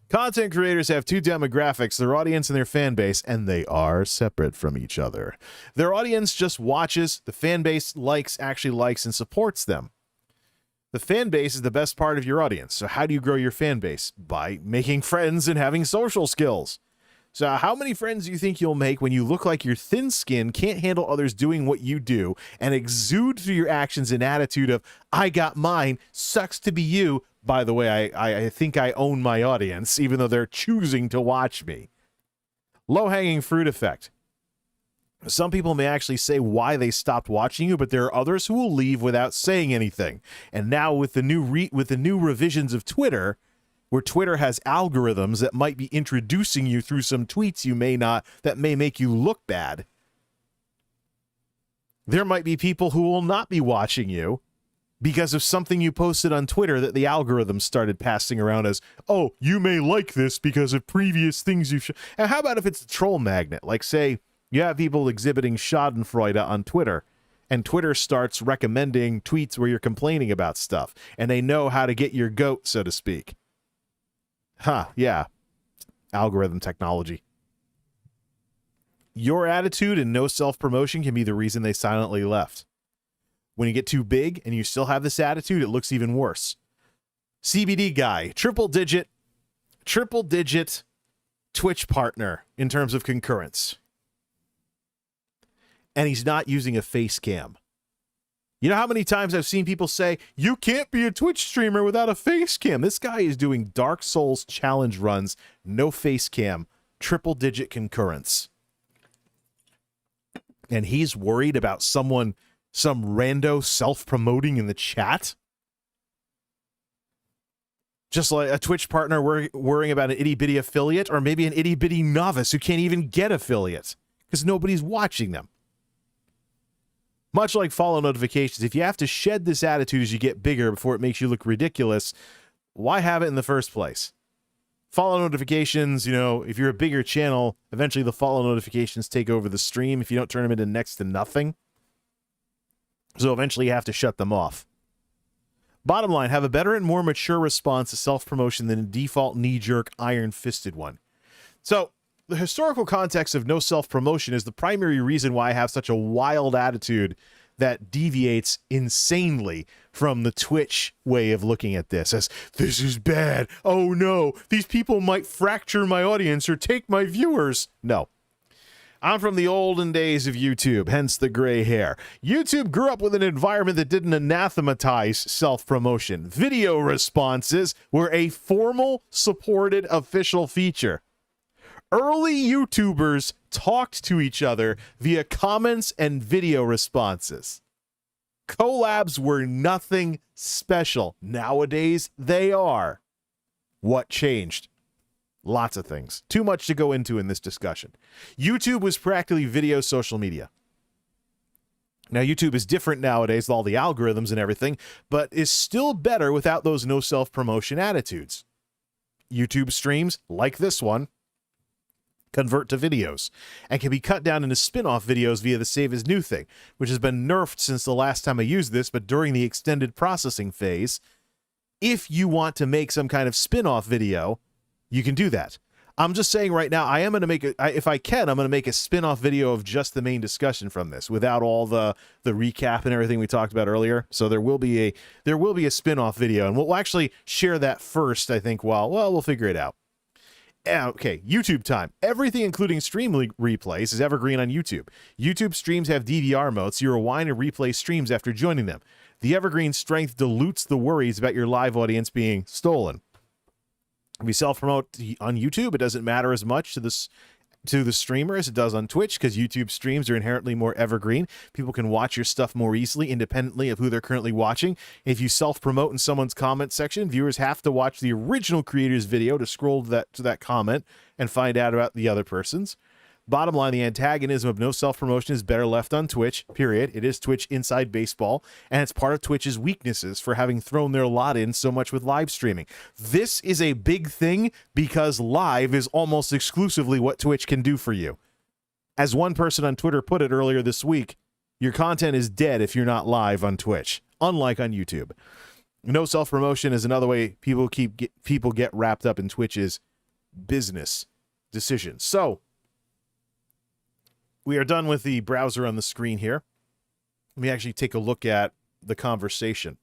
Content creators have 2 demographics, their audience and their fan base, and they are separate from each other. Their audience just watches, the fan base actually likes and supports them. The fan base is the best part of your audience. So how do you grow your fan base? By making friends and having social skills. So how many friends do you think you'll make when you look like you're thin-skinned, can't handle others doing what you do, and exude through your actions an attitude of, I got mine, sucks to be you. By the way, I think I own my audience, even though they're choosing to watch me. Low-hanging fruit effect. Some people may actually say why they stopped watching you, but there are others who will leave without saying anything. And now with the new revisions of Twitter, where Twitter has algorithms that might be introducing you through some tweets that may make you look bad, there might be people who will not be watching you because of something you posted on Twitter that the algorithm started passing around as, oh, you may like this because of previous things you've shown. And how about if it's a troll magnet? Like, say, you have people exhibiting schadenfreude on Twitter, and Twitter starts recommending tweets where you're complaining about stuff, and they know how to get your goat, so to speak. Yeah. Algorithm technology. Your attitude and no self-promotion can be the reason they silently left. When you get too big and you still have this attitude, it looks even worse. CBD guy, triple digit Twitch partner in terms of concurrence. And he's not using a face cam. You know how many times I've seen people say, you can't be a Twitch streamer without a face cam? This guy is doing Dark Souls challenge runs, no face cam, triple-digit concurrence. And he's worried about some rando self-promoting in the chat? Just like a Twitch partner worrying about an itty-bitty affiliate, or maybe an itty-bitty novice who can't even get affiliates because nobody's watching them. Much like follow notifications, if you have to shed this attitude as you get bigger before it makes you look ridiculous, why have it in the first place? Follow notifications, you know, if you're a bigger channel, eventually the follow notifications take over the stream if you don't turn them into next to nothing. So eventually you have to shut them off. Bottom line, have a better and more mature response to self-promotion than a default knee-jerk, iron-fisted one. So, the historical context of no self-promotion is the primary reason why I have such a wild attitude that deviates insanely from the Twitch way of looking at this as, this is bad, oh no, these people might fracture my audience or take my viewers. No. I'm from the olden days of YouTube, hence the gray hair. YouTube grew up with an environment that didn't anathematize self-promotion. Video responses were a formal, supported, official feature. Early YouTubers talked to each other via comments and video responses. Collabs were nothing special. Nowadays, they are. What changed? Lots of things. Too much to go into in this discussion. YouTube was practically video social media. Now, YouTube is different nowadays with all the algorithms and everything, but is still better without those no self-promotion attitudes. YouTube streams, like this one, convert to videos and can be cut down into spin-off videos via the save as new thing, which has been nerfed since the last time I used this, but during the extended processing phase, if you want to make some kind of spin-off video, you can do that. I'm just saying right now, I am going to make if I can, I'm going to make a spin-off video of just the main discussion from this without all the recap and everything we talked about earlier. So there will be a spin-off video, and we'll actually share that first, I think, we'll figure it out. Okay, YouTube time. Everything, including stream replays, is evergreen on YouTube. YouTube streams have DVR mode, so you rewind and replay streams after joining them. The evergreen strength dilutes the worries about your live audience being stolen. If you self-promote on YouTube, it doesn't matter as much to the streamer as it does on Twitch, because YouTube streams are inherently more evergreen. People can watch your stuff more easily, independently of who they're currently watching. If you self-promote in someone's comment section, viewers have to watch the original creator's video to scroll to that comment and find out about the other person's. Bottom line, the antagonism of no self-promotion is better left on Twitch, period. It is Twitch inside baseball, and it's part of Twitch's weaknesses for having thrown their lot in so much with live streaming. This is a big thing because live is almost exclusively what Twitch can do for you. As one person on Twitter put it earlier this week, your content is dead if you're not live on Twitch, unlike on YouTube. No self-promotion is another way people get wrapped up in Twitch's business decisions. So, we are done with the browser on the screen here. Let me actually take a look at the conversation.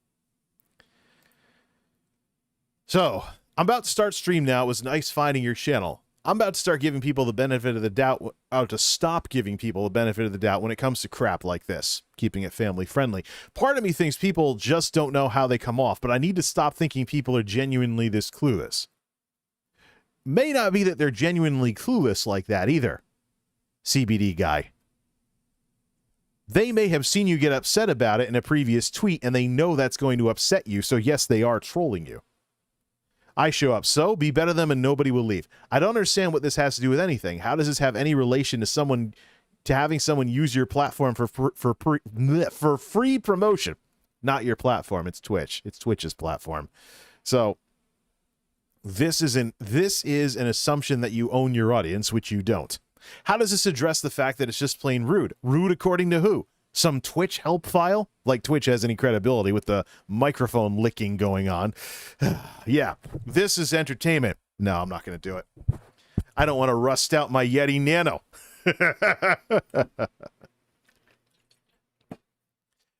So, I'm about to start stream now. It was nice finding your channel. I'm about to start giving people the benefit of the doubt, to stop giving people the benefit of the doubt when it comes to crap like this, keeping it family friendly. Part of me thinks people just don't know how they come off, but I need to stop thinking people are genuinely this clueless. May not be that they're genuinely clueless like that either. CBD guy. They may have seen you get upset about it in a previous tweet, and they know that's going to upset you, so yes, they are trolling you. I show up, so be better than them and nobody will leave. I don't understand what this has to do with anything. How does this have any relation to having someone use your platform for free promotion? Not your platform, it's Twitch. It's Twitch's platform. So this is an assumption that you own your audience, which you don't. How does this address the fact that it's just plain rude? Rude according to who? Some Twitch help file? Like Twitch has any credibility with the microphone licking going on. Yeah, this is entertainment. No, I'm not going to do it. I don't want to rust out my Yeti Nano.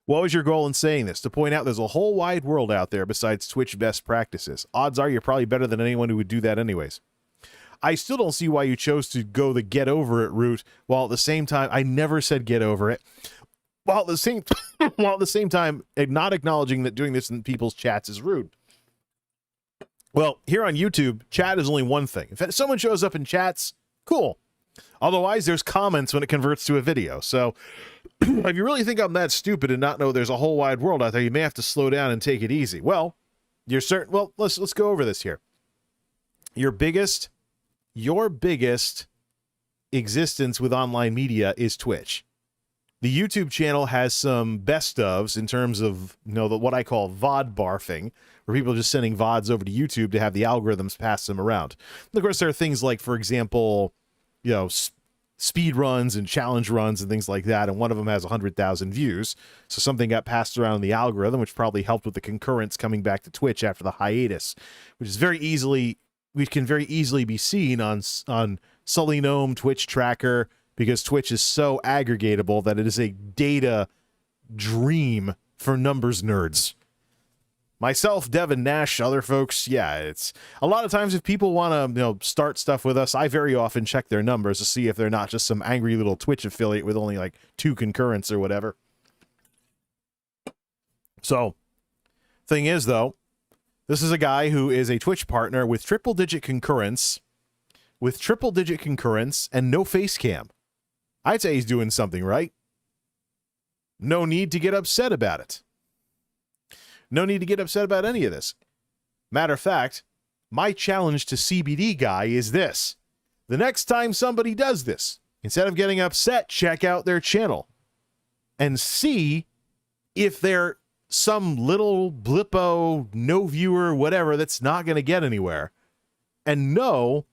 What was your goal in saying this? To point out there's a whole wide world out there besides Twitch best practices. Odds are you're probably better than anyone who would do that anyways. I still don't see why you chose to go the get over it route, while at the same time, I never said get over it. while at the same while at the same time not acknowledging that doing this in people's chats is rude. Well, here on YouTube, chat is only one thing. If someone shows up in chats, cool. Otherwise, there's comments when it converts to a video. So if you really think I'm that stupid and not know there's a whole wide world out there, you may have to slow down and take it easy. Well, you're certain. Well, let's go over this here. Your biggest existence with online media is Twitch. The YouTube channel has some best ofs in terms of, what I call VOD barfing, where people are just sending VODs over to YouTube to have the algorithms pass them around. And of course, there are things like, for example, speed runs and challenge runs and things like that, and one of them has 100,000 views. So something got passed around in the algorithm, which probably helped with the concurrence coming back to Twitch after the hiatus, which can very easily be seen on Sully Gnome, Twitch Tracker, because Twitch is so aggregatable that it is a data dream for numbers nerds. Myself, Devin Nash, other folks, yeah, it's a lot of times if people want to, start stuff with us, I very often check their numbers to see if they're not just some angry little Twitch affiliate with only like 2 concurrents or whatever. So, thing is though, this is a guy who is a Twitch partner with triple-digit concurrence, and no face cam. I'd say he's doing something right. No need to get upset about it. No need to get upset about any of this. Matter of fact, my challenge to CBD Guy is this. The next time somebody does this, instead of getting upset, check out their channel and see if they're some little blippo, no viewer, whatever, that's not going to get anywhere. And know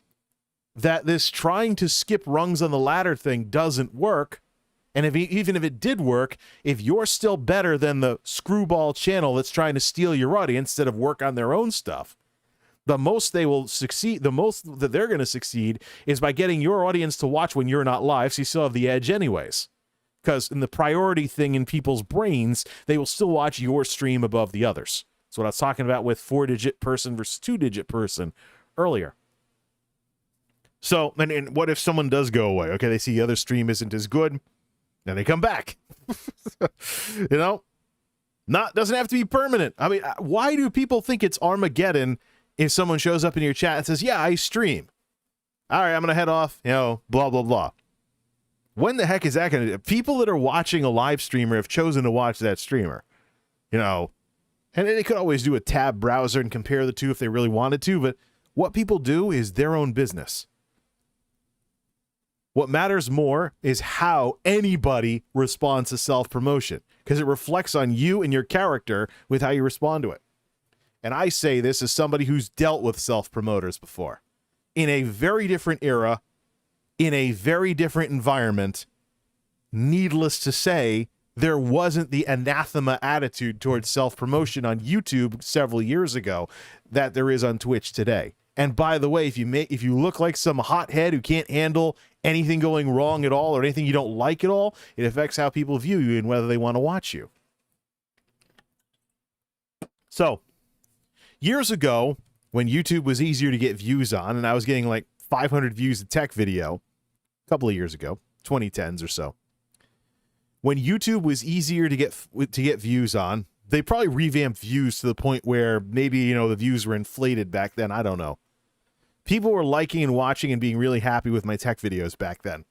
that this trying to skip rungs on the ladder thing doesn't work. And even if it did work, if you're still better than the screwball channel that's trying to steal your audience instead of work on their own stuff, the most they will succeed, the most that they're going to succeed is by getting your audience to watch when you're not live, so you still have the edge anyways. Because in the priority thing in people's brains, they will still watch your stream above the others. That's what I was talking about with 4-digit person versus 2-digit person earlier. So, and what if someone does go away? Okay, they see the other stream isn't as good, then they come back. Doesn't have to be permanent. I mean, why do people think it's Armageddon if someone shows up in your chat and says, yeah, I stream? All right, I'm going to head off, blah, blah, blah. When the heck is that going to do? People that are watching a live streamer have chosen to watch that streamer, and they could always do a tab browser and compare the two if they really wanted to, but what people do is their own business. What matters more is how anybody responds to self-promotion, because it reflects on you and your character with how you respond to it. And I say this as somebody who's dealt with self-promoters before. In a very different era, in a very different environment, needless to say, there wasn't the anathema attitude towards self-promotion on YouTube several years ago that there is on Twitch today. And by the way, if you look like some hothead who can't handle anything going wrong at all or anything you don't like at all, it affects how people view you and whether they want to watch you. So, years ago, when YouTube was easier to get views on, and I was getting like 500 views a tech video, a couple of years ago, 2010s or so, when YouTube was easier to get views on, they probably revamped views to the point where maybe, the views were inflated back then. I don't know. People were liking and watching and being really happy with my tech videos back then.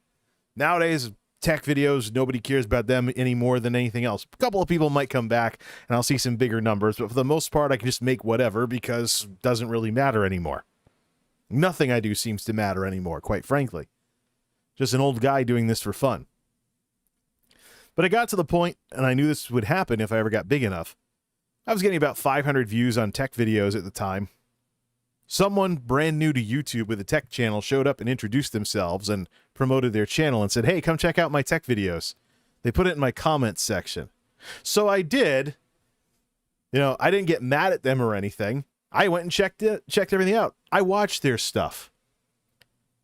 Nowadays, tech videos, nobody cares about them any more than anything else. A couple of people might come back and I'll see some bigger numbers, but for the most part, I can just make whatever because it doesn't really matter anymore. Nothing I do seems to matter anymore, quite frankly. Just an old guy doing this for fun. But it got to the point, and I knew this would happen if I ever got big enough. I was getting about 500 views on tech videos at the time. Someone brand new to YouTube with a tech channel showed up and introduced themselves and promoted their channel and said, hey, come check out my tech videos. They put it in my comments section. So I did. I didn't get mad at them or anything. I went and checked everything out. I watched their stuff.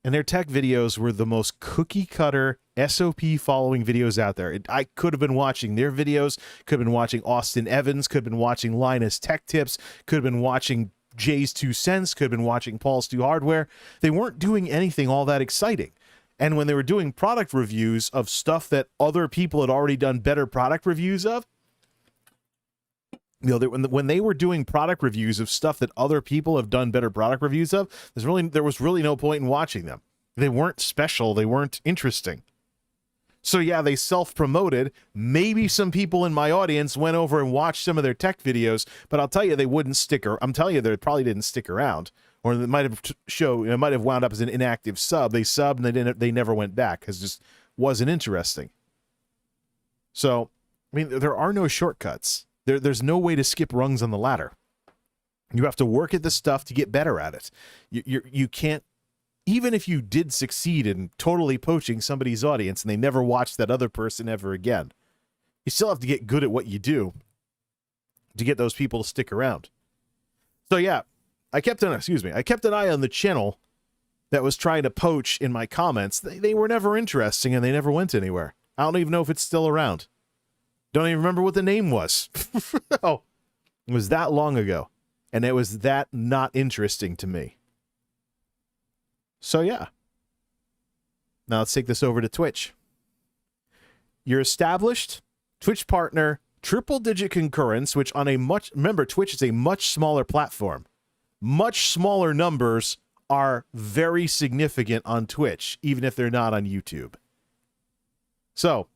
And their tech videos were the most cookie-cutter, SOP-following videos out there. I could have been watching their videos, could have been watching Austin Evans, could have been watching Linus Tech Tips, could have been watching Jay's 2 Cents, could have been watching Paul's 2 Hardware. They weren't doing anything all that exciting. And when they were doing product reviews of stuff that other people had already done better product reviews of, you know, when they were doing product reviews of stuff that other people have done better product reviews of, there was really no point in watching them. They weren't special. They weren't interesting. So yeah, they self-promoted. Maybe some people in my audience went over and watched some of their tech videos, but I'll tell you, they wouldn't stick. I'm telling you, they probably didn't stick around, or it might have wound up as an inactive sub. They subbed and they never went back because it just wasn't interesting. So, I mean, there are no shortcuts. There's no way to skip rungs on the ladder. You have to work at the stuff to get better at it. You can't, even if you did succeed in totally poaching somebody's audience and they never watch that other person ever again, you still have to get good at what you do to get those people to stick around. So yeah, I kept an eye on the channel that was trying to poach in my comments. They were never interesting and they never went anywhere. I don't even know if it's still around. Don't even remember what the name was. Oh, it was that long ago. And it was that not interesting to me. So yeah. Now let's take this over to Twitch. You're established, Twitch partner, triple-digit concurrence, which on a remember, Twitch is a much smaller platform. Much smaller numbers are very significant on Twitch, even if they're not on YouTube. So,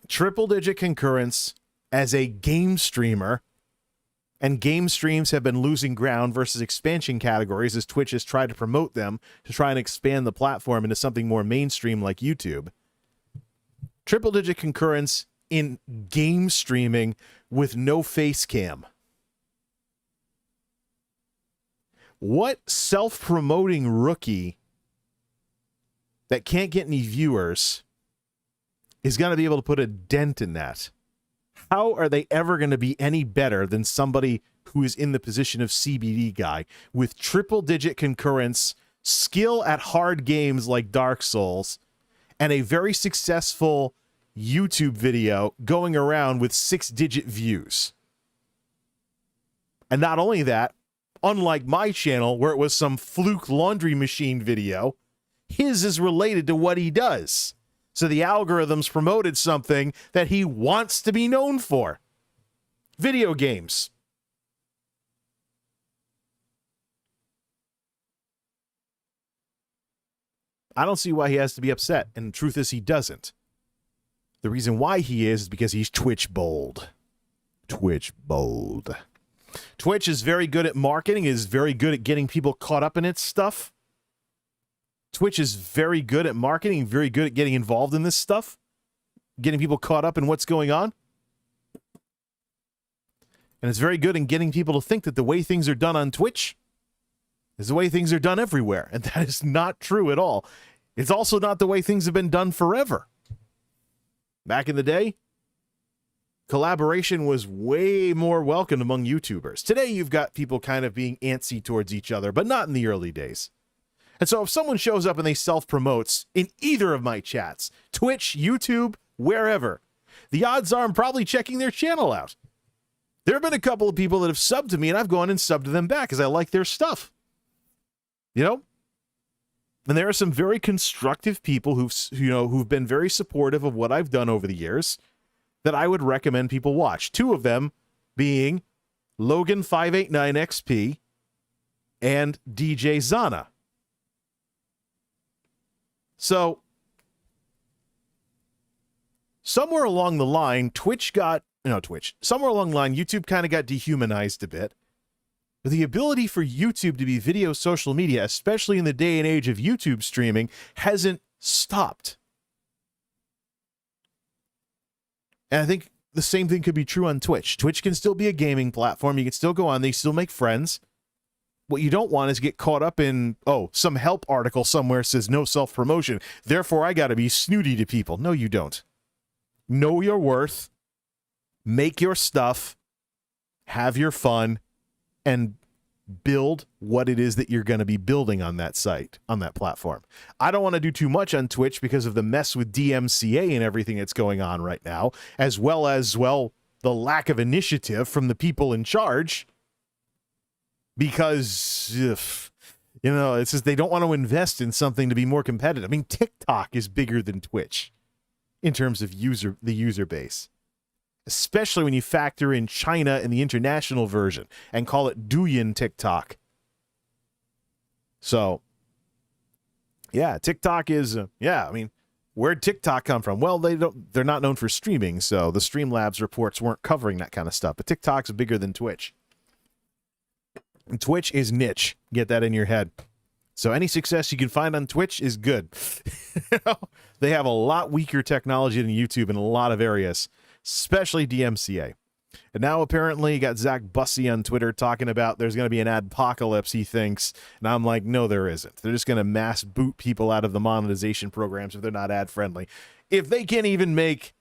triple-digit concurrence as a game streamer, and game streams have been losing ground versus expansion categories as Twitch has tried to promote them to try and expand the platform into something more mainstream like YouTube. Triple-digit concurrence in game streaming with no face cam. What self-promoting rookie that can't get any viewers is going to be able to put a dent in that? How are they ever going to be any better than somebody who is in the position of CBD guy with triple-digit concurrence, skill at hard games like Dark Souls, and a very successful YouTube video going around with 6-digit views? And not only that, unlike my channel where it was some fluke laundry machine video, his is related to what he does. So the algorithms promoted something that he wants to be known for. Video games. I don't see why he has to be upset, and the truth is he doesn't. The reason why he is because he's Twitch bold. Twitch bold. Twitch is very good at marketing, is very good at getting people caught up in its stuff. Twitch is very good at marketing, very good at getting involved in this stuff, getting people caught up in what's going on. And it's very good in getting people to think that the way things are done on Twitch is the way things are done everywhere. And that is not true at all. It's also not the way things have been done forever. Back in the day, collaboration was way more welcome among YouTubers. Today, you've got people kind of being antsy towards each other, but not in the early days. And so if someone shows up and they self-promotes in either of my chats, Twitch, YouTube, wherever, the odds are I'm probably checking their channel out. There have been a couple of people that have subbed to me, and I've gone and subbed to them back because I like their stuff. You know? And there are some very constructive people who've been very supportive of what I've done over the years that I would recommend people watch. Two of them being Logan589XP and DJ Zana. So, somewhere along the line, somewhere along the line, YouTube kind of got dehumanized a bit. But the ability for YouTube to be video social media, especially in the day and age of YouTube streaming, hasn't stopped. And I think the same thing could be true on Twitch. Twitch can still be a gaming platform. You can still go on. They still make friends. What you don't want is get caught up in, some help article somewhere says no self-promotion. Therefore, I got to be snooty to people. No, you don't. Know your worth. Make your stuff. Have your fun. And build what it is that you're going to be building on that site, on that platform. I don't want to do too much on Twitch because of the mess with DMCA and everything that's going on right now, as well as, the lack of initiative from the people in charge. Because You know, it's just they don't want to invest in something to be more competitive. I mean, TikTok is bigger than Twitch in terms of the user base, especially when you factor in China and the international version and call it Douyin TikTok. So, yeah, TikTok is, I mean, where'd TikTok come from? Well, they're not known for streaming, so the Streamlabs reports weren't covering that kind of stuff. But TikTok's bigger than Twitch. And Twitch is niche. Get that in your head. So any success you can find on Twitch is good. They have a lot weaker technology than YouTube in a lot of areas, especially DMCA. And now apparently you got Zach Bussey on Twitter talking about there's going to be an adpocalypse, he thinks. And I'm like, no, there isn't. They're just going to mass boot people out of the monetization programs if they're not ad friendly. If they can't even make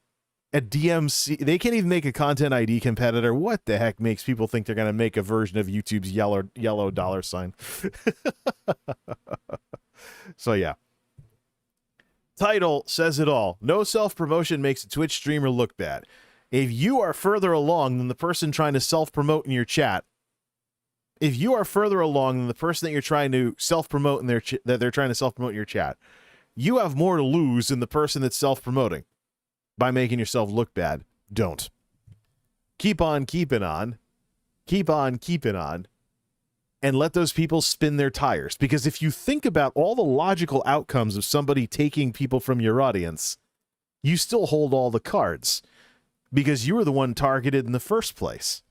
a DMC, they can't even make a content ID competitor. What the heck makes people think they're going to make a version of YouTube's yellow dollar sign? So yeah. Title says it all. No self-promotion makes a Twitch streamer look bad. If you are further along than the person trying to self-promote in your chat, if you are further along than the person that you're trying to self-promote in that they're trying to self-promote in your chat, you have more to lose than the person that's self-promoting by making yourself look bad. Don't. Keep on keeping on. Keep on keeping on. And let those people spin their tires. Because if you think about all the logical outcomes of somebody taking people from your audience, you still hold all the cards. Because you were the one targeted in the first place.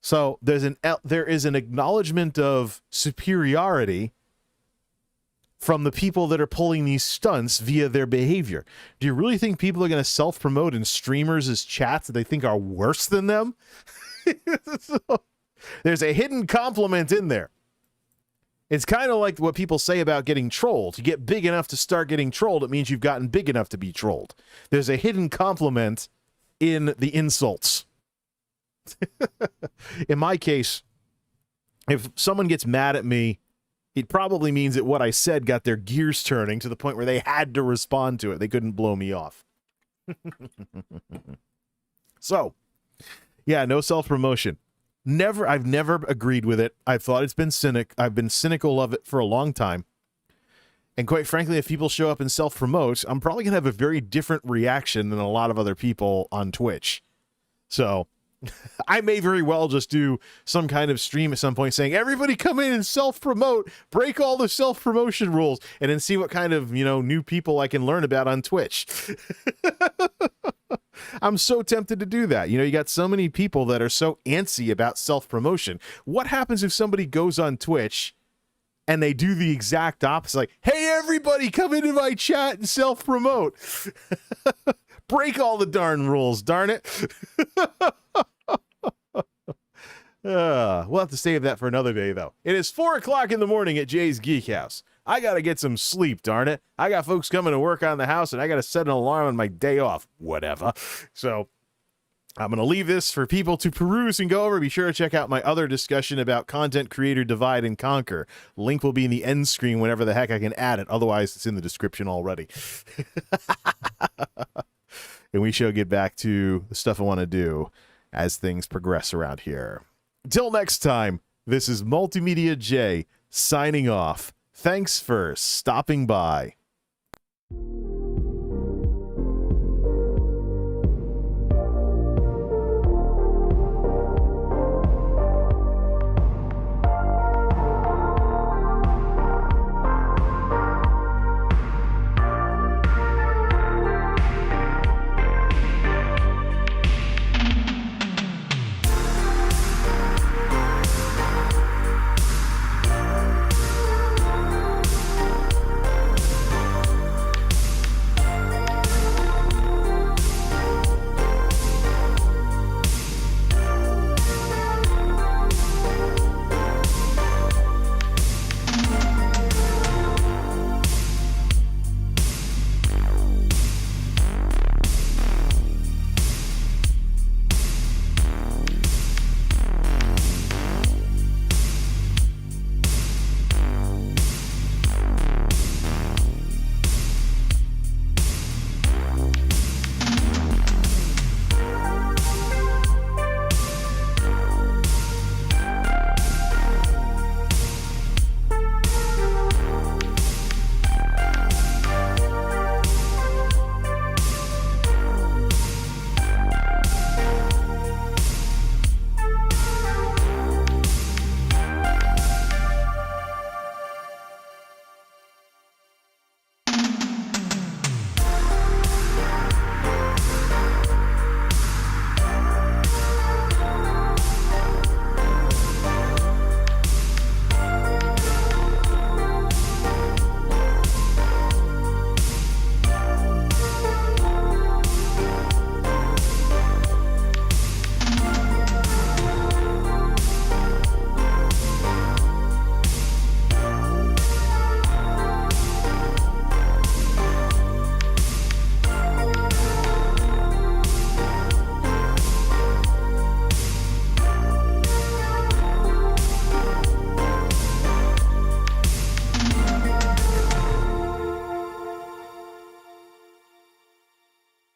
So there is an acknowledgement of superiority from the people that are pulling these stunts via their behavior. Do you really think people are going to self-promote in streamers as chats that they think are worse than them? So, there's a hidden compliment in there. It's kind of like what people say about getting trolled. You get big enough to start getting trolled, it means you've gotten big enough to be trolled. There's a hidden compliment in the insults. In my case, if someone gets mad at me, it probably means that what I said got their gears turning to the point where they had to respond to it. They couldn't blow me off. So, yeah, no self-promotion. I've never agreed with it. I've thought it's been I've been cynical of it for a long time. And quite frankly, if people show up and self-promote, I'm probably going to have a very different reaction than a lot of other people on Twitch. So I may very well just do some kind of stream at some point saying, everybody come in and self-promote, break all the self-promotion rules, and then see what kind of, new people I can learn about on Twitch. I'm so tempted to do that. You got so many people that are so antsy about self-promotion. What happens if somebody goes on Twitch and they do the exact opposite? Like, hey, everybody come into my chat and self-promote. Break all the darn rules, darn it. We'll have to save that for another day, though. It is 4 o'clock in the morning at Jay's Geek House. I got to get some sleep, darn it. I got folks coming to work on the house, and I got to set an alarm on my day off. Whatever. So I'm going to leave this for people to peruse and go over. Be sure to check out my other discussion about content creator divide and conquer. Link will be in the end screen whenever the heck I can add it. Otherwise, it's in the description already. And we shall get back to the stuff I want to do as things progress around here. Until next time, this is MultimediaJay signing off. Thanks for stopping by.